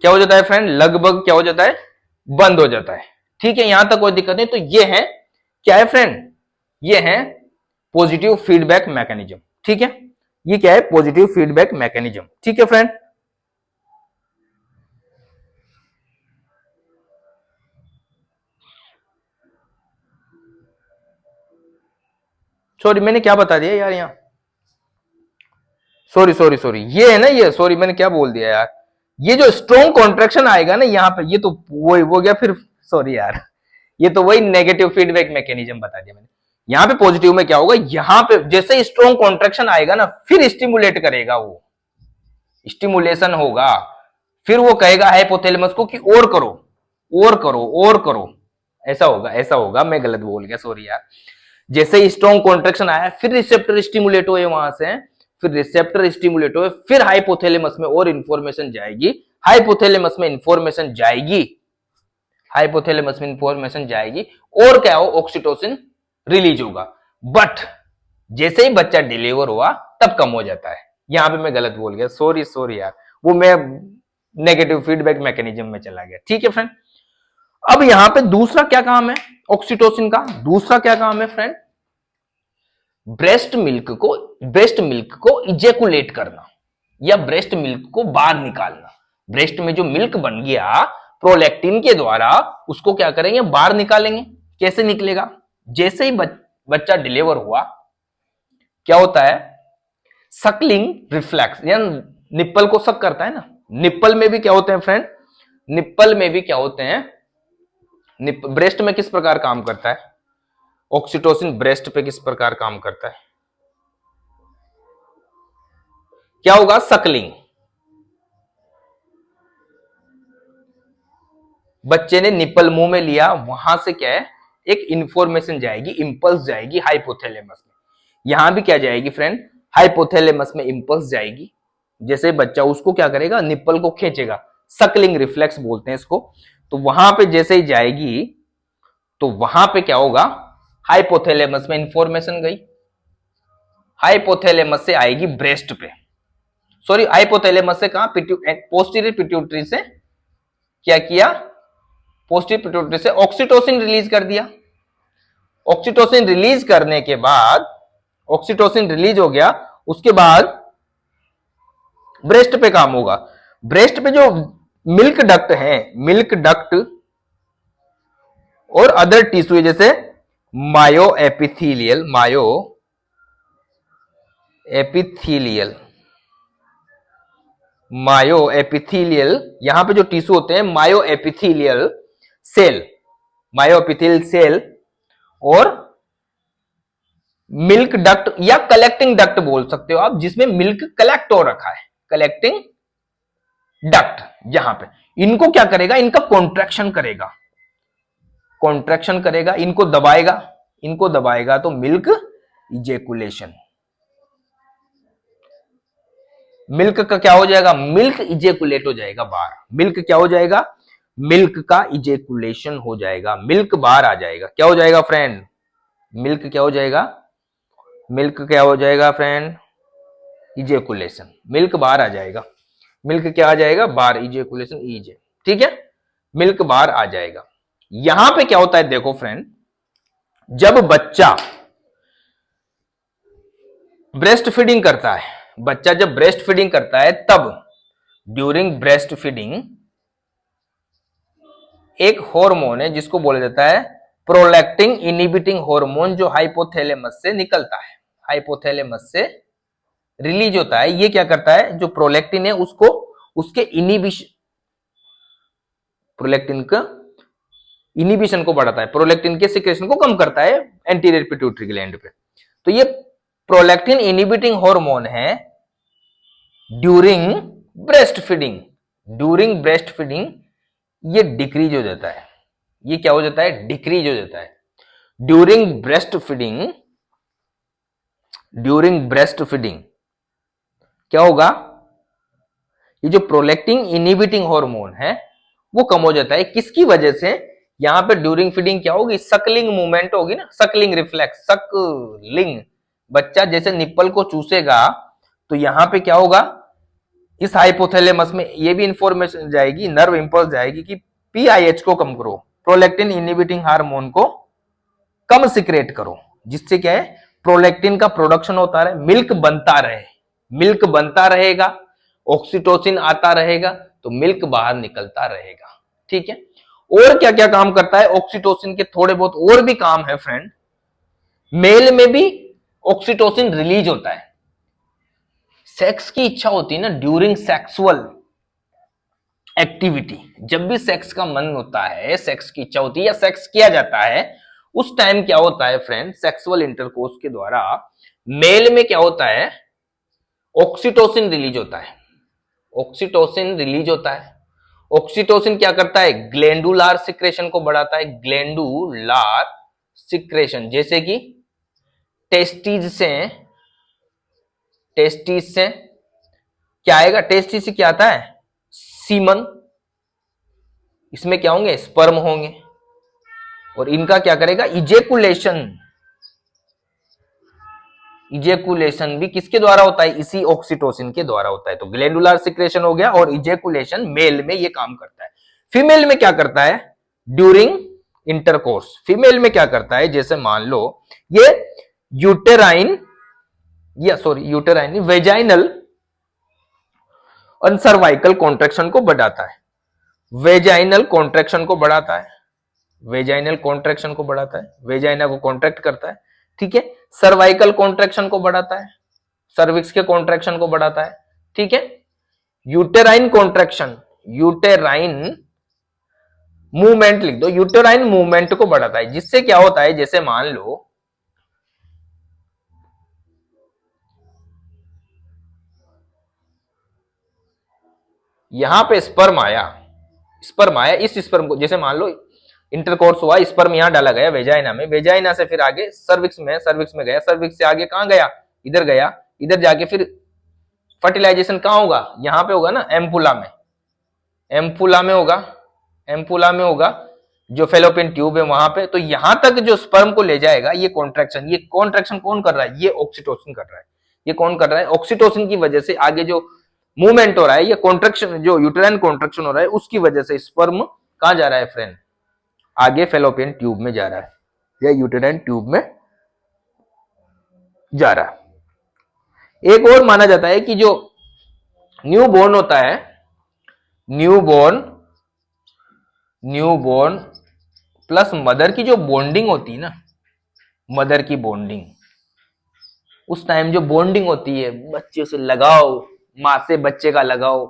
क्या हो जाता है फ्रेंड, लगभग क्या हो जाता है, बंद हो जाता है। ठीक है, यहां तक कोई दिक्कत नहीं। तो ये है क्या है फ्रेंड, ये है पॉजिटिव फीडबैक मैकेनिज्म। ठीक है, ये क्या है, पॉजिटिव फीडबैक मैकेनिज्म। ठीक है फ्रेंड, सॉरी मैंने क्या बता दिया यार यहां, सॉरी ये है ना, ये सॉरी मैंने क्या बोल दिया यार, ये जो स्ट्रॉन्ग कॉन्ट्रैक्शन आएगा ना यहाँ पे, ये तो वही हो गया फिर, सॉरी यार, ये तो वही नेगेटिव फीडबैक मैकेनिज्म बता दिया मैंने। यहाँ पे पॉजिटिव में क्या होगा, यहाँ पे जैसे स्ट्रॉन्ग कॉन्ट्रैक्शन आएगा ना, फिर स्टिमुलेट करेगा, वो स्टिमुलेशन होगा, फिर वो कहेगा हाइपोथैलेमस को कि और करो और करो और करो, ऐसा होगा, मैं गलत बोल गया, सॉरी यार। जैसे ही स्ट्रॉन्ग कॉन्ट्रेक्शन आया, फिर रिसेप्टर स्टिमुलेट हुए वहां से, फिर रिसेप्टर स्टिमुलेट हुए, फिर हाइपोथैलेमस में और इंफॉर्मेशन जाएगी, हाइपोथैलेमस में इंफॉर्मेशन जाएगी, हाइपोथैलेमस में इंफॉर्मेशन जाएगी, और क्या हो, ऑक्सीटोसिन रिलीज होगा। बट जैसे ही बच्चा डिलीवर हुआ तब कम हो जाता है। यहां पे मैं गलत बोल गया, सॉरी यार, वो मैं नेगेटिव फीडबैक मैकेनिज्म में चला गया। ठीक है फ्रेंड, अब यहां पे दूसरा क्या काम है ऑक्सीटोसिन का, दूसरा क्या काम है फ्रेंड, ब्रेस्ट मिल्क को इजेकुलेट करना या ब्रेस्ट मिल्क को बाहर निकालना। ब्रेस्ट में जो मिल्क बन गया प्रोलैक्टिन के द्वारा, उसको क्या करेंगे, बाहर निकालेंगे। कैसे निकलेगा, जैसे ही बच्चा डिलीवर हुआ क्या होता है, सकलिंग रिफ्लेक्स, यानी निप्पल को सक करता है ना, निप्पल में भी क्या होते हैं फ्रेंड, निप्पल में भी क्या होते हैं, ब्रेस्ट में किस प्रकार काम करता है ऑक्सीटोसिन, ब्रेस्ट पे किस प्रकार काम करता है, क्या होगा, सकलिंग। बच्चे ने निप्पल मुंह में लिया, वहां से क्या है, एक इंफॉर्मेशन जाएगी, इंपल्स जाएगी हाइपोथैलेमस में। यहां भी क्या जाएगी फ्रेंड, हाइपोथैलेमस में इंपल्स जाएगी। जैसे बच्चा उसको क्या करेगा, निप्पल को खींचेगा, सकलिंग रिफ्लेक्स बोलते हैं इसको। तो वहां पे जैसे ही जाएगी तो वहां पे क्या होगा, हाइपोथैलेमस में इंफॉर्मेशन गई, हाइपोथैलेमस से आएगी ब्रेस्ट पे, सॉरी हाइपोथैलेमस से कहा, पोस्टीरियर पिट्यूटरी से क्या किया, पोस्टीरियर पिट्यूटरी से ऑक्सीटोसिन रिलीज कर दिया। ऑक्सीटोसिन रिलीज करने के बाद, ऑक्सीटोसिन रिलीज हो गया, उसके बाद ब्रेस्ट पे काम होगा। ब्रेस्ट पे जो मिल्क डक्ट है, मिल्क डक्ट और अदर टिश्यू जैसे मायो एपिथीलियल, मायो एपिथीलियल, यहां पे जो टिश्यू होते हैं मायो एपिथीलियल सेल, मायो एपिथीलियल सेल और मिल्क डक्ट या कलेक्टिंग डक्ट बोल सकते हो आप, जिसमें मिल्क कलेक्ट हो रखा है, कलेक्टिंग डक्ट। यहां पे इनको क्या करेगा, इनका कॉन्ट्रैक्शन करेगा, कॉन्ट्रैक्शन करेगा, इनको दबाएगा, इनको दबाएगा तो मिल्क इजेकुलेशन, मिल्क का क्या हो जाएगा, मिल्क इजेकुलेट हो जाएगा बाहर, मिल्क क्या हो जाएगा, मिल्क का इजेकुलेशन हो जाएगा, मिल्क बाहर आ जाएगा। क्या हो जाएगा फ्रेंड, मिल्क क्या हो जाएगा, मिल्क क्या हो जाएगा फ्रेंड, इजेकुलेशन, मिल्क बाहर आ जाएगा, मिल्क क्या आ जाएगा बाहर, इजेकुलेशन, इजे, ठीक है, मिल्क बाहर आ जाएगा। यहां पे क्या होता है देखो फ्रेंड, जब बच्चा ब्रेस्ट फीडिंग करता है, बच्चा जब ब्रेस्ट फीडिंग करता है तब ड्यूरिंग ब्रेस्ट फीडिंग एक हार्मोन है जिसको बोला जाता है प्रोलैक्टिन इनहिबिटिंग हार्मोन, जो हाइपोथैलेमस से निकलता है, हाइपोथैलेमस से रिलीज होता है। ये क्या करता है, जो प्रोलैक्टिन है उसको, उसके इनहिबिशन, प्रोलैक्टिन का इनहिबिशन को बढ़ाता है, प्रोलैक्टिन के सिक्रेशन को कम करता है एंटीरियर पिट्यूटरी ग्लैंड पे। तो ये प्रोलैक्टिन इनहिबिटिंग हार्मोन है during breast feeding, during breast feeding ये डिक्रीज हो जाता है, ये क्या हो जाता है, डिक्रीज हो जाता है during breast feeding. During breast feeding क्या होगा, ये जो प्रोलैक्टिन इनहिबिटिंग हार्मोन है वो कम हो जाता है। किसकी वजह से, यहां पे ड्यूरिंग फीडिंग क्या होगी, सकलिंग मूवमेंट होगी ना, सकलिंग रिफ्लेक्स, सकलिंग, बच्चा जैसे निप्पल को चूसेगा तो यहां पे क्या होगा, इस हाइपोथैलेमस में ये भी इंफॉर्मेशन जाएगी, नर्व इंपल्स जाएगी कि पीआईएच को कम करो, प्रोलैक्टिन इनहिबिटिंग हार्मोन को कम सिक्रेट करो, जिससे क्या है प्रोलैक्टिन का प्रोडक्शन होता रहे, मिल्क बनता रहे, मिल्क बनता रहेगा, ऑक्सीटोसिन आता रहेगा तो मिल्क बाहर निकलता रहेगा। ठीक है, और क्या क्या काम करता है ऑक्सीटोसिन के, थोड़े बहुत और भी काम है फ्रेंड। मेल में भी ऑक्सीटोसिन रिलीज होता है, सेक्स की इच्छा होती है ना, ड्यूरिंग सेक्सुअल एक्टिविटी, जब भी सेक्स का मन होता है, सेक्स की इच्छा होती है या सेक्स किया जाता है, उस टाइम क्या होता है फ्रेंड, सेक्सुअल इंटरकोर्स के द्वारा मेल में क्या होता है, ऑक्सीटोसिन रिलीज होता है, ऑक्सीटोसिन रिलीज होता है। ऑक्सीटोसिन क्या करता है, ग्लैंडुलर सिक्रेशन को बढ़ाता है, ग्लैंडुलर सिक्रेशन, जैसे कि टेस्टिस से क्या आएगा, टेस्टिस से क्या आता है, सीमन, इसमें क्या होंगे, स्पर्म होंगे, और इनका क्या करेगा, इजेकुलेशन भी किसके द्वारा होता है, इसी ऑक्सीटोसिन के द्वारा होता है। तो ग्लैंडुलर सिक्रेशन हो गया, और इजेकुलेशन मेल में ये काम करता है। फीमेल में क्या करता है, ड्यूरिंग इंटरकोर्स, फीमेल में क्या करता है, जैसे मान लो ये यूटेराइन वेजाइनल और सर्वाइकल कॉन्ट्रैक्शन को बढ़ाता है, वेजाइनल कॉन्ट्रैक्शन को बढ़ाता है, वेजाइनल कॉन्ट्रैक्शन को बढ़ाता है, वेजाइना को कॉन्ट्रैक्ट करता है, ठीक है। सर्वाइकल कॉन्ट्रैक्शन को बढ़ाता है, सर्विक्स के कॉन्ट्रैक्शन को बढ़ाता है, ठीक है। यूटेराइन कॉन्ट्रैक्शन, यूटेराइन मूवमेंट लिख दो, यूटेराइन मूवमेंट को बढ़ाता है, जिससे क्या होता है, जैसे मान लो यहां पे स्पर्म आया, इस स्पर्म को, जैसे मान लो इंटरकोर्स हुआ, स्पर्म यहां डाला गया वेजाइना में, वेजाइना से फिर आगे सर्विक्स में गया, सर्विक्स से आगे कहां गया, इधर गया, इधर जाके फिर फर्टिलाइजेशन कहां होगा, यहां पे होगा ना, एम्पुला में होगा, जो फेलोपियन ट्यूब है वहां पे। तो यहां तक जो स्पर्म को ले जाएगा, ये कॉन्ट्रैक्शन कौन कर रहा है, ये ऑक्सीटोसिन कर रहा है। ये कौन कर रहा है, ऑक्सीटोसिन की वजह से आगे जो मूवमेंट हो रहा है, ये कॉन्ट्रैक्शन, जो यूटेराइन कॉन्ट्रैक्शन हो रहा है, उसकी वजह से स्पर्म कहां जा रहा है फ्रेंड, आगे फेलोपियन ट्यूब में जा रहा है, या यूटेराइन ट्यूब में जा रहा है। एक और माना जाता है कि जो न्यूबॉर्न होता है, न्यूबॉर्न प्लस मदर की जो बॉन्डिंग होती है ना, मदर की बॉन्डिंग, उस टाइम जो बॉन्डिंग होती है, बच्चे से लगाओ, मां से बच्चे का लगाओ,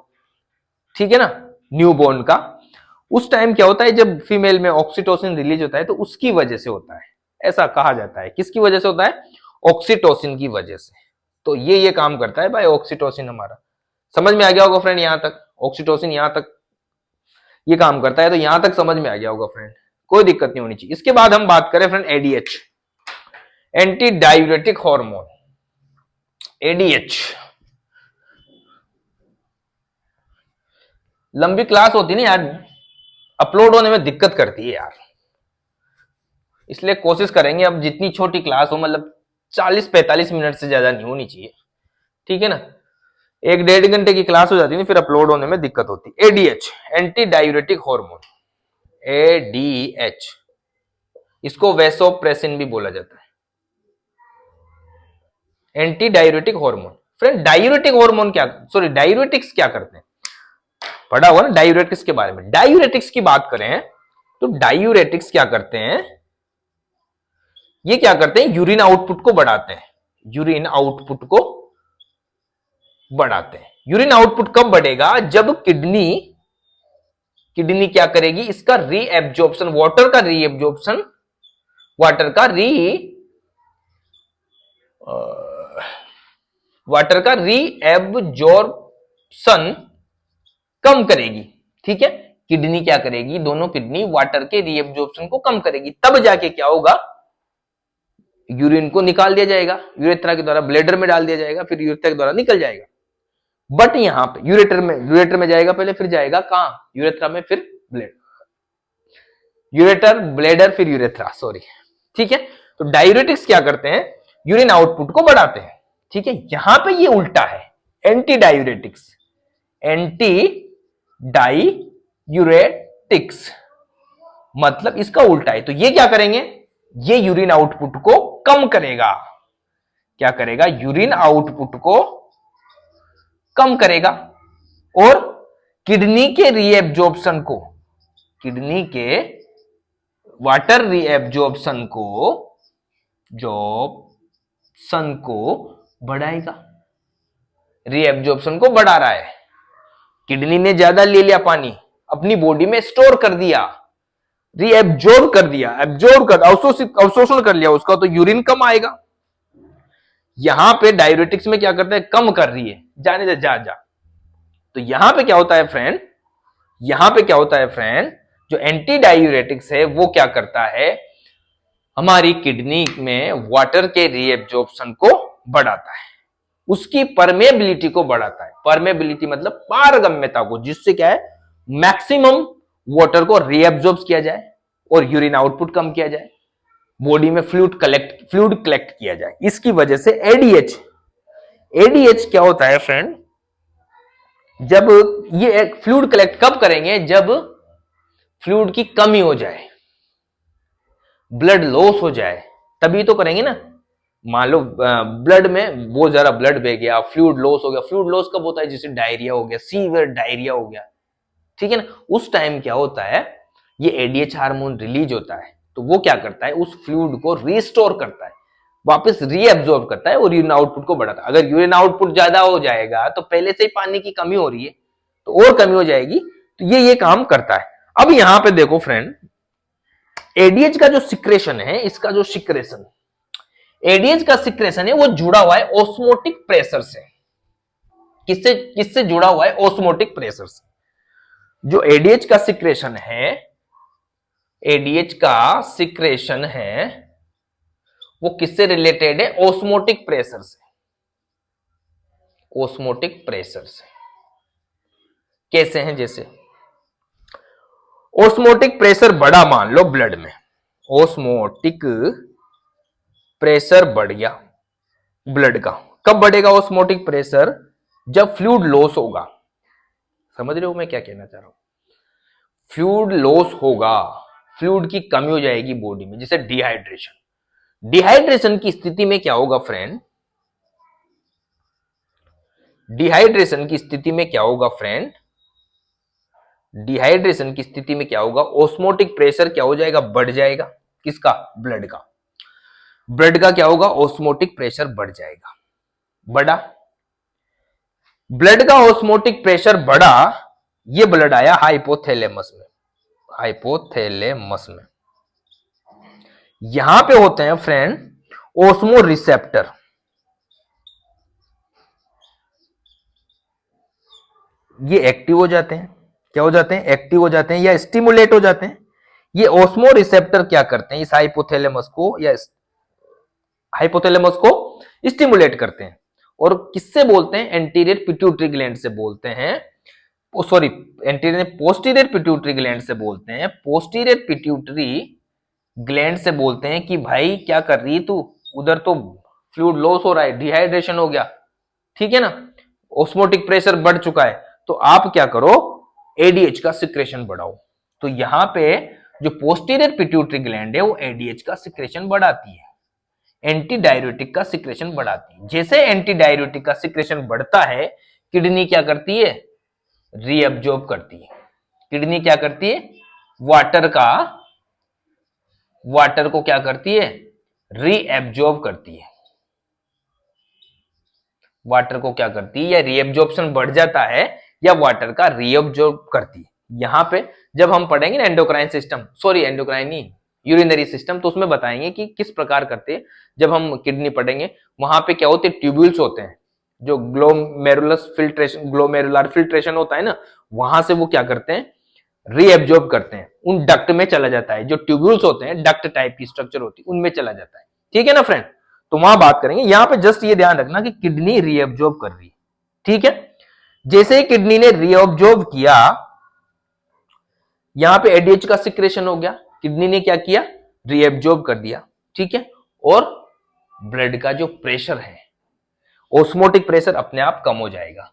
ठीक है ना, न्यूबॉर्न का, उस टाइम क्या होता है, जब फीमेल में ऑक्सीटोसिन रिलीज होता है, तो उसकी वजह से होता है, ऐसा कहा जाता है। किसकी वजह से होता है, ऑक्सीटोसिन की वजह से। तो ये काम करता है भाई ऑक्सीटोसिन हमारा। समझ में आ गया होगा फ्रेंड, यहां तक ऑक्सीटोसिन यहां तक ये काम करता है, तो यहां तक समझ में आ गया होगा फ्रेंड, कोई दिक्कत नहीं होनी चाहिए। इसके बाद हम बात करें friend ADH, anti diuretic hormone, ADH. लंबी क्लास होती नहीं यार, अपलोड होने में दिक्कत करती है यार, इसलिए कोशिश करेंगे अब जितनी छोटी क्लास हो, मतलब 40-45 मिनट से ज्यादा नहीं होनी चाहिए, ठीक है ना। 1-1.5 घंटे की क्लास हो जाती है, फिर अपलोड होने में दिक्कत होती है। ADH, anti diuretic hormone, ADH, इसको वैसोप्रेसिन भी बोला जाता है, anti diuretic hormone. Friend diuretic hormone diuretics क्या करते हैं, पढ़ा हुआ ना डायूरेटिक्स के बारे में। डायूरेटिक्स की बात करें तो डायूरेटिक्स क्या करते हैं, ये क्या करते हैं, यूरिन आउटपुट को बढ़ाते हैं, यूरिन आउटपुट को बढ़ाते हैं। यूरिन आउटपुट कब बढ़ेगा, जब किडनी क्या करेगी, इसका रीएब्जॉर्प्शन, वाटर का रीएब्जॉर्प्शन कम करेगी, ठीक है। किडनी क्या करेगी, दोनों किडनी वाटर के रीएब्जॉर्प्शन को कम करेगी, तब जाके क्या होगा, यूरिन को निकाल दिया जाएगा, यूरेथ्रा के द्वारा ब्लैडर में डाल दिया जाएगा, फिर यूरेथ्रा के द्वारा निकल जाएगा। बट यहां पे यूरेटर में जाएगा पहले, फिर जाएगा कहां, यूरेथ्रा में, फिर यूरेटर, ब्लैडर, फिर यूरेथ्रा, सॉरी, ठीक है। तो डायूरेटिक्स क्या करते हैं, यूरिन आउटपुट को बढ़ाते हैं, ठीक है। यहां पे ये उल्टा है, एंटी डायूरेटिक्स, मतलब इसका उल्टा है। तो ये क्या करेंगे, ये यूरिन आउटपुट को कम करेगा, क्या करेगा, यूरिन आउटपुट को कम करेगा, और किडनी के रीएब्जॉर्प्शन को, किडनी के वाटर रीएब्जॉर्प्शन को बढ़ाएगा, रीएब्जॉर्प्शन को बढ़ा रहा है। किडनी ने ज्यादा ले लिया पानी, अपनी बॉडी में स्टोर कर दिया, रीएब्जॉर्ब कर दिया, अवशोषण कर लिया उसका, तो यूरिन कम आएगा। यहां पे डायूरेटिक्स में क्या करते हैं, कम कर रही है, जाने दे, जा। तो यहां पे क्या होता है फ्रेंड, यहां पे क्या होता है फ्रेंड, जो एंटी डायूरेटिक्स है वो क्या करता है, हमारी किडनी में वाटर के रीएब्जॉर्प्शन को बढ़ाता है, उसकी परमेबिलिटी को बढ़ाता है। परमेबिलिटी मतलब पारगम्यता को, जिससे क्या है मैक्सिमम वाटर को रीएब्जॉर्ब किया जाए और यूरिन आउटपुट कम किया जाए, बॉडी में फ्लूइड कलेक्ट किया जाए। इसकी वजह से एडीएच क्या होता है फ्रेंड, जब ये फ्लूइड कलेक्ट कब करेंगे, जब फ्लूइड की कमी हो जाए, ब्लड लॉस हो जाए, तभी तो करेंगे ना। मान लो ब्लड में बहुत ज्यादा ब्लड बह गया, फ्लूइड लॉस हो गया। फ्लूइड लॉस कब होता है, जैसे डायरिया हो गया, सीवियर डायरिया हो गया, ठीक है ना। उस टाइम क्या होता है, ये एडीएच हार्मोन रिलीज होता है, तो वो क्या करता है, उस फ्लूइड को रिस्टोर करता है, वापस रीअब्सॉर्ब करता है और यूरिन आउटपुट को बढ़ाता है। अगर यूरिन आउटपुट ज्यादा हो जाएगा तो पहले से ही पानी की कमी हो रही है, तो और कमी हो जाएगी, तो ये काम करता है। अब यहां पे देखो फ्रेंड, एडीएच का जो सिक्रेशन है, इसका जो सिक्रेशन, एडीएच का सिक्रेशन है वो जुड़ा हुआ है ऑस्मोटिक प्रेशर से। किससे किससे जुड़ा हुआ है, ऑस्मोटिक प्रेशर से। जो एडीएच का सिक्रेशन है, एडीएच का सिक्रेशन है वो किससे रिलेटेड है, ऑस्मोटिक प्रेशर से। ऑस्मोटिक प्रेशर से कैसे हैं, जैसे ऑस्मोटिक प्रेशर बढ़ा मान लो ब्लड में, ऑस्मोटिक प्रेशर बढ़ गया ब्लड का। कब बढ़ेगा ऑस्मोटिक प्रेशर, जब फ्लूइड लॉस होगा। समझ रहे हो मैं क्या कहना चाह रहा हूं, फ्लूइड लॉस होगा, फ्लूइड की कमी हो जाएगी बॉडी में, जैसे डिहाइड्रेशन। डिहाइड्रेशन की स्थिति में क्या होगा फ्रेंड, डिहाइड्रेशन की स्थिति में क्या होगा फ्रेंड, डिहाइड्रेशन की स्थिति में क्या होगा, ऑस्मोटिक प्रेशर क्या हो जाएगा, बढ़ जाएगा। किसका, ब्लड का। ब्लड का क्या होगा, ऑस्मोटिक प्रेशर बढ़ जाएगा। बढ़ा ब्लड का ऑस्मोटिक प्रेशर बढ़ा, ये ब्लड आया हाइपोथैलेमस में। हाइपोथैलेमस में यहां पे होते हैं फ्रेंड ओस्मो रिसेप्टर। ये एक्टिव हो जाते हैं, क्या हो जाते हैं, एक्टिव हो जाते हैं या स्टिमुलेट हो जाते हैं। ये ओस्मो रिसेप्टर क्या करते हैं, इस हाइपोथैलेमस को या हाइपोथैलेमस को स्टिमुलेट करते हैं। और किससे बोलते हैं, एंटीरियर पिट्यूटरी ग्लैंड से बोलते हैं, sorry anterior posterior pituitary gland से बोलते हैं। पोस्टीरियर पिट्यूटरी ग्लैंड से बोलते हैं कि भाई क्या कर रही है तू, उधर तो फ्लूइड लॉस हो रहा है, डिहाइड्रेशन हो गया, ठीक है ना, ऑस्मोटिक प्रेशर बढ़ चुका है, तो आप क्या करो, एडीएच का सिक्रेशन बढ़ाओ। तो यहां पे जो पोस्टीरियर पिट्यूटरी ग्लैंड है वो एडीएच का सिक्रेशन बढ़ाती है, एंटी डाययूरेटिक का सिक्रेशन बढ़ाती है। जैसे एंटी डाययूरेटिक का सिक्रेशन बढ़ता है, किडनी क्या करती है, रीअब्जॉर्ब करती है। किडनी क्या करती है, वाटर को क्या करती है, रीएब्जॉर्ब करती है। वाटर को क्या करती है, या रीएब्जॉर्प्शन बढ़ जाता है या वाटर का रीअब्जॉर्ब करती है। यहां पे जब हम पढ़ेंगे ना एंडोक्राइन सिस्टम, सॉरी एंडोक्राइन नहीं, यूरिनरी सिस्टम, तो उसमें बताएंगे कि किस प्रकार करते हैं। जब हम किडनी पढ़ेंगे वहां पे क्या होते हैं, ट्यूब्यूल्स होते हैं, जो ग्लोमेरुलर फिल्ट्रेशन होता है ना, वहां से वो क्या करते हैं, रीएब्जॉर्ब करते हैं, उन डक्ट में चला जाता है। जो ट्यूब्यूल्स होते हैं डक्ट टाइप की स्ट्रक्चर होती है, उनमें चला जाता है, ठीक है ना फ्रेंड। तो वहां बात करेंगे, यहां पे जस्ट ये ध्यान रखना कि किडनी रीअब्जॉर्ब कर रही है, ठीक है। जैसे ही किडनी ने रीअब्जॉर्ब किया, यहां पे एडीएच का सिक्रेशन हो गया, किडनी ने क्या किया, रीअब्जॉर्ब कर दिया, ठीक है। और ब्लड का जो प्रेशर है, ऑस्मोटिक प्रेशर अपने आप कम हो जाएगा।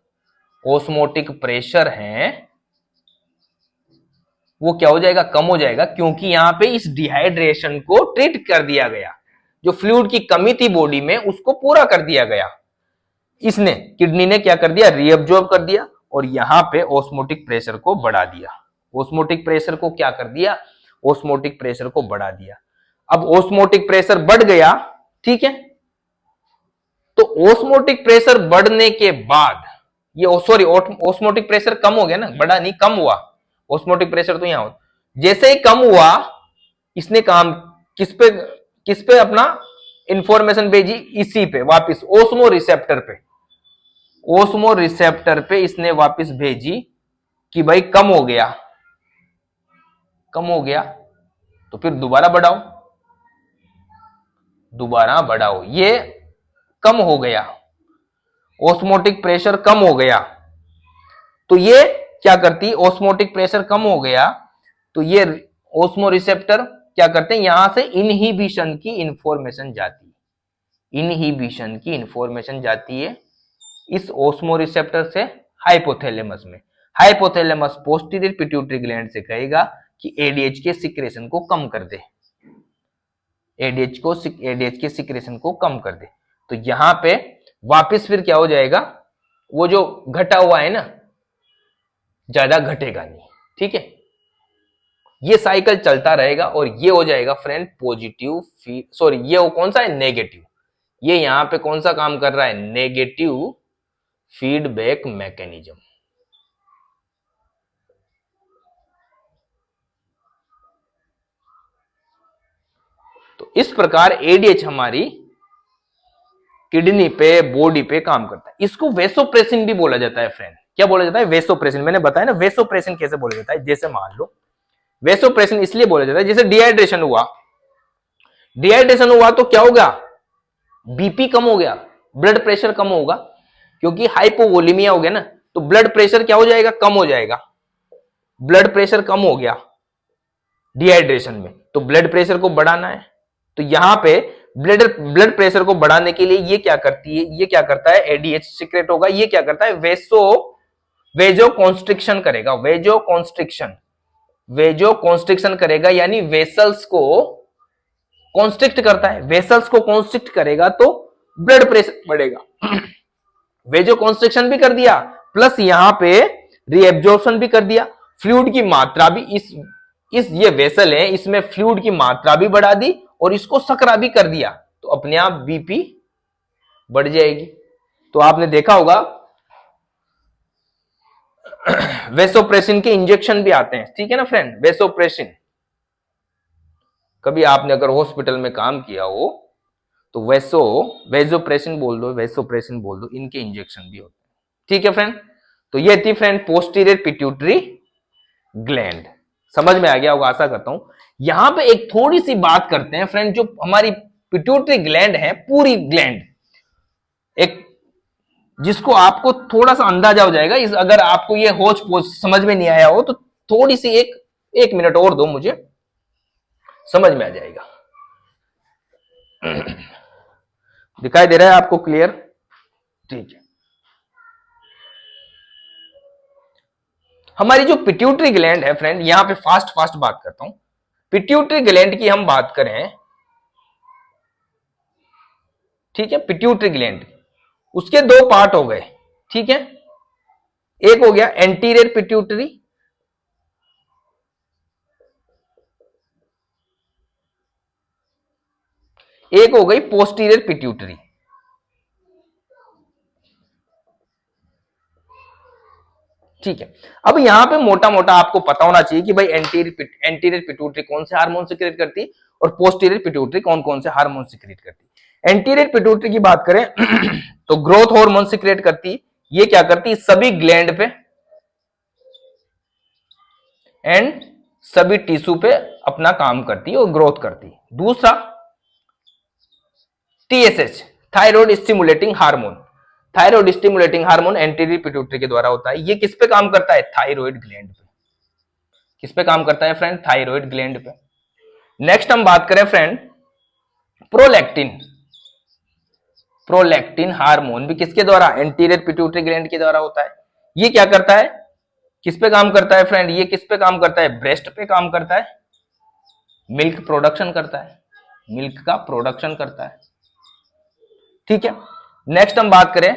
ऑस्मोटिक प्रेशर है वो क्या हो जाएगा, कम हो जाएगा, क्योंकि यहां पे इस डिहाइड्रेशन को ट्रीट कर दिया गया। जो फ्लूइड की कमी थी बॉडी में उसको पूरा कर दिया गया। इसने, किडनी ने क्या कर दिया, रीअब्जॉर्ब कर दिया और यहां पे ऑस्मोटिक प्रेशर को बढ़ा दिया। ऑस्मोटिक प्रेशर को क्या कर दिया, ऑस्मोटिक प्रेशर को बढ़ा दिया। अब ऑस्मोटिक प्रेशर बढ़ गया, ठीक है। तो ऑस्मोटिक प्रेशर बढ़ने के बाद ये, सॉरी ऑस्मोटिक प्रेशर कम हो गया ना, बढ़ा नहीं, कम हुआ। ऑस्मोटिक प्रेशर तो यहां हो, जैसे ही कम हुआ, इसने काम किस पे अपना इंफॉर्मेशन भेजी, इसी पे वापस ओस्मो रिसेप्टर पे। ओस्मो रिसेप्टर पे इसने वापस भेजी कि भाई कम हो गया, कम हो गया, तो फिर दोबारा बढ़ाओ, दोबारा बढ़ाओ, ये कम हो गया, ऑस्मोटिक प्रेशर कम हो गया, तो ये क्या करती है, ऑस्मोटिक प्रेशर कम हो गया तो ये ऑस्मो रिसेप्टर क्या करते हैं, यहां से इनहिबिशन की इंफॉर्मेशन जाती है, इनहिबिशन की इंफॉर्मेशन जाती है इस ऑस्मो रिसेप्टर से हाइपोथैलेमस में। हाइपोथैलेमस पोस्टीरियर पिट्यूटरी ग्लैंड से कहेगा कि एडीएच के सिक्रेशन को कम कर दे, एडीएच के सिक्रेशन को कम कर दे। तो यहां पे वापस फिर क्या हो जाएगा, वो जो घटा हुआ है ना, ज्यादा घटेगा नहीं, ठीक है। ये साइकिल चलता रहेगा और ये हो जाएगा फ्रेंड पॉजिटिव सॉरी ये वो कौन सा है, नेगेटिव। ये यहां पे कौन सा काम कर रहा है, नेगेटिव फीडबैक मैकेनिज्म। तो इस प्रकार एडीएच हमारी किडनी पे, बॉडी पे काम करता है। इसको वेसोप्रेसिन भी बोला जाता है फ्रेंड। क्या बोला जाता है, वेसोप्रेसिन। मैंने बताया ना वेसोप्रेसिन कैसे बोला जाता है। जैसे मान लो वेसोप्रेसिन इसलिए बोला जाता है, जैसे डिहाइड्रेशन हुआ, डिहाइड्रेशन हुआ तो क्या होगा, बीपी कम हो गया, ब्लड प्रेशर कम होगा, क्योंकि हाइपोवोलेमिया हो गया ना, तो ब्लड प्रेशर क्या हो जाएगा, कम हो जाएगा। ब्लड प्रेशर कम हो गया डिहाइड्रेशन में, तो ब्लड प्रेशर को बढ़ाना है, तो यहां पे ब्लड प्रेशर को बढ़ाने के लिए ये क्या करती है, ये क्या करता है, एडीएच सीक्रेट होगा। ये क्या करता है, वेजो कॉन्स्ट्रिक्शन करेगा, वेजो कॉन्स्ट्रिक्शन करेगा, यानी वेसल्स को कॉन्स्ट्रिक्ट करता है। वेसल्स को कॉन्स्ट्रिक्ट करेगा तो ब्लड प्रेशर बढ़ेगा। वेजो कॉन्स्ट्रिक्शन भी कर दिया, प्लस यहां पे रीएब्जॉर्प्शन भी कर दिया। फ्लूइड की मात्रा भी इस ये वेसल है, इसमें फ्लूइड की मात्रा भी बढ़ा दी और इसको सकरा भी कर दिया, तो अपने आप बीपी बढ़ जाएगी। तो आपने देखा होगा वेसोप्रेसिन के इंजेक्शन भी आते हैं, ठीक है ना फ्रेंड। वेसोप्रेसिन, कभी आपने अगर हॉस्पिटल में काम किया हो तो वेसोप्रेसिन बोल दो, वेसोप्रेसिन बोल दो, इनके इंजेक्शन भी होते हैं, ठीक है फ्रेंड। तो ये थी फ्रेंड पोस्टीरियर पिट्यूटरी ग्लैंड। समझ में आ गया होगा, आशा करता हूं। यहां पे एक थोड़ी सी बात करते हैं फ्रेंड, जो हमारी पिट्यूटरी ग्लैंड है, पूरी ग्लैंड, एक जिसको आपको थोड़ा सा अंदाजा हो जाएगा, इस अगर आपको ये होच पोच समझ में नहीं आया हो तो थोड़ी सी एक मिनट और दो मुझे, समझ में आ जाएगा। दिखाई दे रहा है आपको क्लियर, ठीक है। हमारी जो पिट्यूटरी ग्लैंड है फ्रेंड, यहां पे फास्ट बात करता हूं। पिट्यूटरी ग्लैंड की हम बात करें, ठीक है, पिट्यूटरी ग्लैंड उसके दो पार्ट हो गए, ठीक है। एक हो गया एंटीरियर पिट्यूटरी, एक हो गई पोस्टीरियर पिट्यूटरी। ठीक है, अब यहां पे मोटा मोटा आपको पता होना चाहिए कि भाई एंटीरियर पिट्यूटरी कौन से हार्मोन सिक्रेट करती है और पोस्टीरियर पिट्यूटरी कौन कौन से हार्मोन सिक्रेट करती है। एंटीरियर पिट्यूटरी की बात करें तो ग्रोथ हार्मोन सिक्रेट करती है। ये क्या करती है, सभी ग्लैंड पे एंड सभी टिश्यू पे अपना काम करती है और ग्रोथ करती है। दूसरा TSH, thyroid stimulating hormone. Thyroid stimulating hormone anterior pituitary के द्वारा होता है। ये किस पे काम करता है, थायराइड ग्लैंड पे। किस पे काम करता है फ्रेंड, थायराइड ग्लैंड पे। नेक्स्ट हम बात करें फ्रेंड प्रोलैक्टिन। प्रोलैक्टिन हार्मोन भी किसके द्वारा, एंटीरियर पिट्यूटरी ग्लैंड के द्वारा होता है। ये क्या करता है, किस पे काम करता है फ्रेंड, ये किस पे काम करता है, ब्रेस्ट पे काम करता है, मिल्क प्रोडक्शन करता है, मिल्क का प्रोडक्शन करता है, ठीक है। नेक्स्ट हम बात करें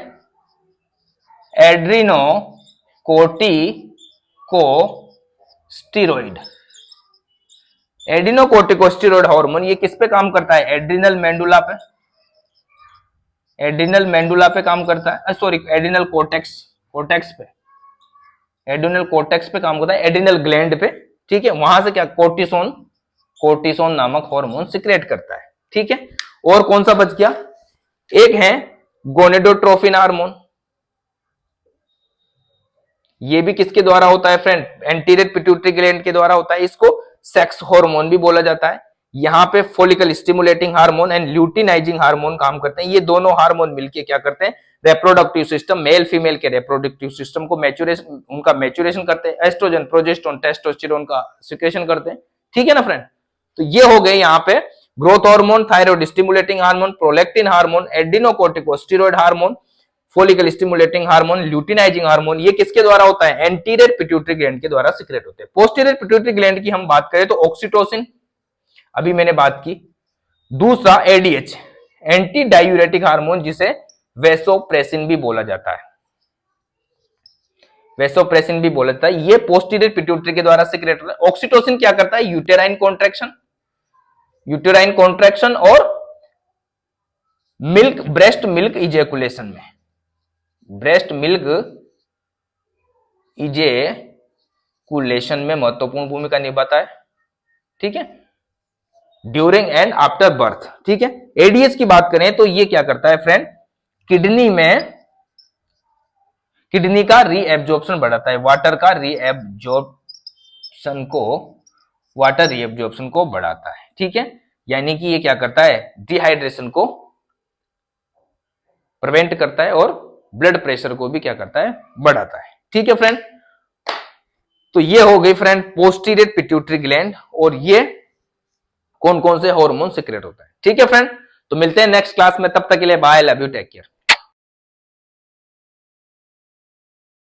एड्रीनो कोर्टिकोस्टेरॉइड। एड्रीनोकोर्टिकोस्टेरॉइड हार्मोन ये किस पे काम करता है, एड्रिनल मेंडुला पे, एड्रिनल मेंडुला पे काम करता है, सॉरी एड्रिनल कोर्टेक्स पे, एड्रिनल कोर्टेक्स पे काम करता है, एड्रिनल ग्लैंड पे, ठीक है। वहां से क्या कोर्टिसोन नामक हार्मोन सिक्रेट करता है, ठीक है। और कौन सा बच गया, एक है गोनेडोट्रोफिन हार्मोन। ये भी किसके द्वारा होता है फ्रेंड, एंटीरियर पिट्यूटरी ग्लैंड के द्वारा होता है। इसको सेक्स हार्मोन भी बोला जाता है। यहाँ पे follicle stimulating hormone and luteinizing hormone काम करते हैं। ये दोनों हार्मोन मिलके क्या करते हैं, रिप्रोडक्टिव सिस्टम, मेल फीमेल के रिप्रोडक्टिव सिस्टम को मैच्योरेशन, उनका मैच्योरेशन करते हैं। एस्ट्रोजन, प्रोजेस्टेरोन, टेस्टोस्टेरोन का सिक्रेशन करते हैं। ठीक है ना फ्रेंड। तो ये हो गए यहाँ पे growth hormone, thyroid stimulating hormone, prolactin hormone, adrenocorticosteroid hormone, follicle stimulating hormone, luteinising hormone. ये किसके द्वारा होता है, एंटीरियर पिट्यूटरी ग्लैंड के द्वारा सिक्रेट होते हैं। पोस्टीरियर पिट्यूटरी ग्लैंड की हम बात करें तो ऑक्सीटोसिन, अभी मैंने बात की। दूसरा एडीएच, एंटी डायूरेटिक हार्मोन, जिसे वेसोप्रेसिन भी बोला जाता है, वेसोप्रेसिन भी बोला जाता है। ये पोस्टीरियर पिट्यूटरी के द्वारा सिक्रेट होता है। ऑक्सीटोसिन क्या करता है, यूटेराइन कॉन्ट्रैक्शन, यूटेराइन कॉन्ट्रैक्शन और मिल्क, ब्रेस्ट मिल्क इजेकुलेशन में, ब्रेस्ट मिल्क इजेकुलेशन में महत्वपूर्ण भूमिका निभाता है। ठीक है, ड्यूरिंग एंड आफ्टर बर्थ। ठीक है, एडीएच की बात करें तो ये क्या करता है फ्रेंड, किडनी में, किडनी का रीएब्जॉर्प्शन बढ़ाता है, वाटर का रीएब्जॉर्प्शन को, वाटर रीएब्जॉर्प्शन को बढ़ाता है। ठीक है, यानी कि ये क्या करता है, डिहाइड्रेशन को प्रिवेंट करता है और ब्लड प्रेशर को भी क्या करता है, बढ़ाता है। ठीक है फ्रेंड, तो ये हो गई फ्रेंड पोस्टीरियर पिट्यूटरी ग्लैंड और ये कौन कौन से हार्मोन सीक्रेट होता है। ठीक है फ्रेंड, तो मिलते हैं नेक्स्ट क्लास में, तब तक के लिए bye, love you, take care.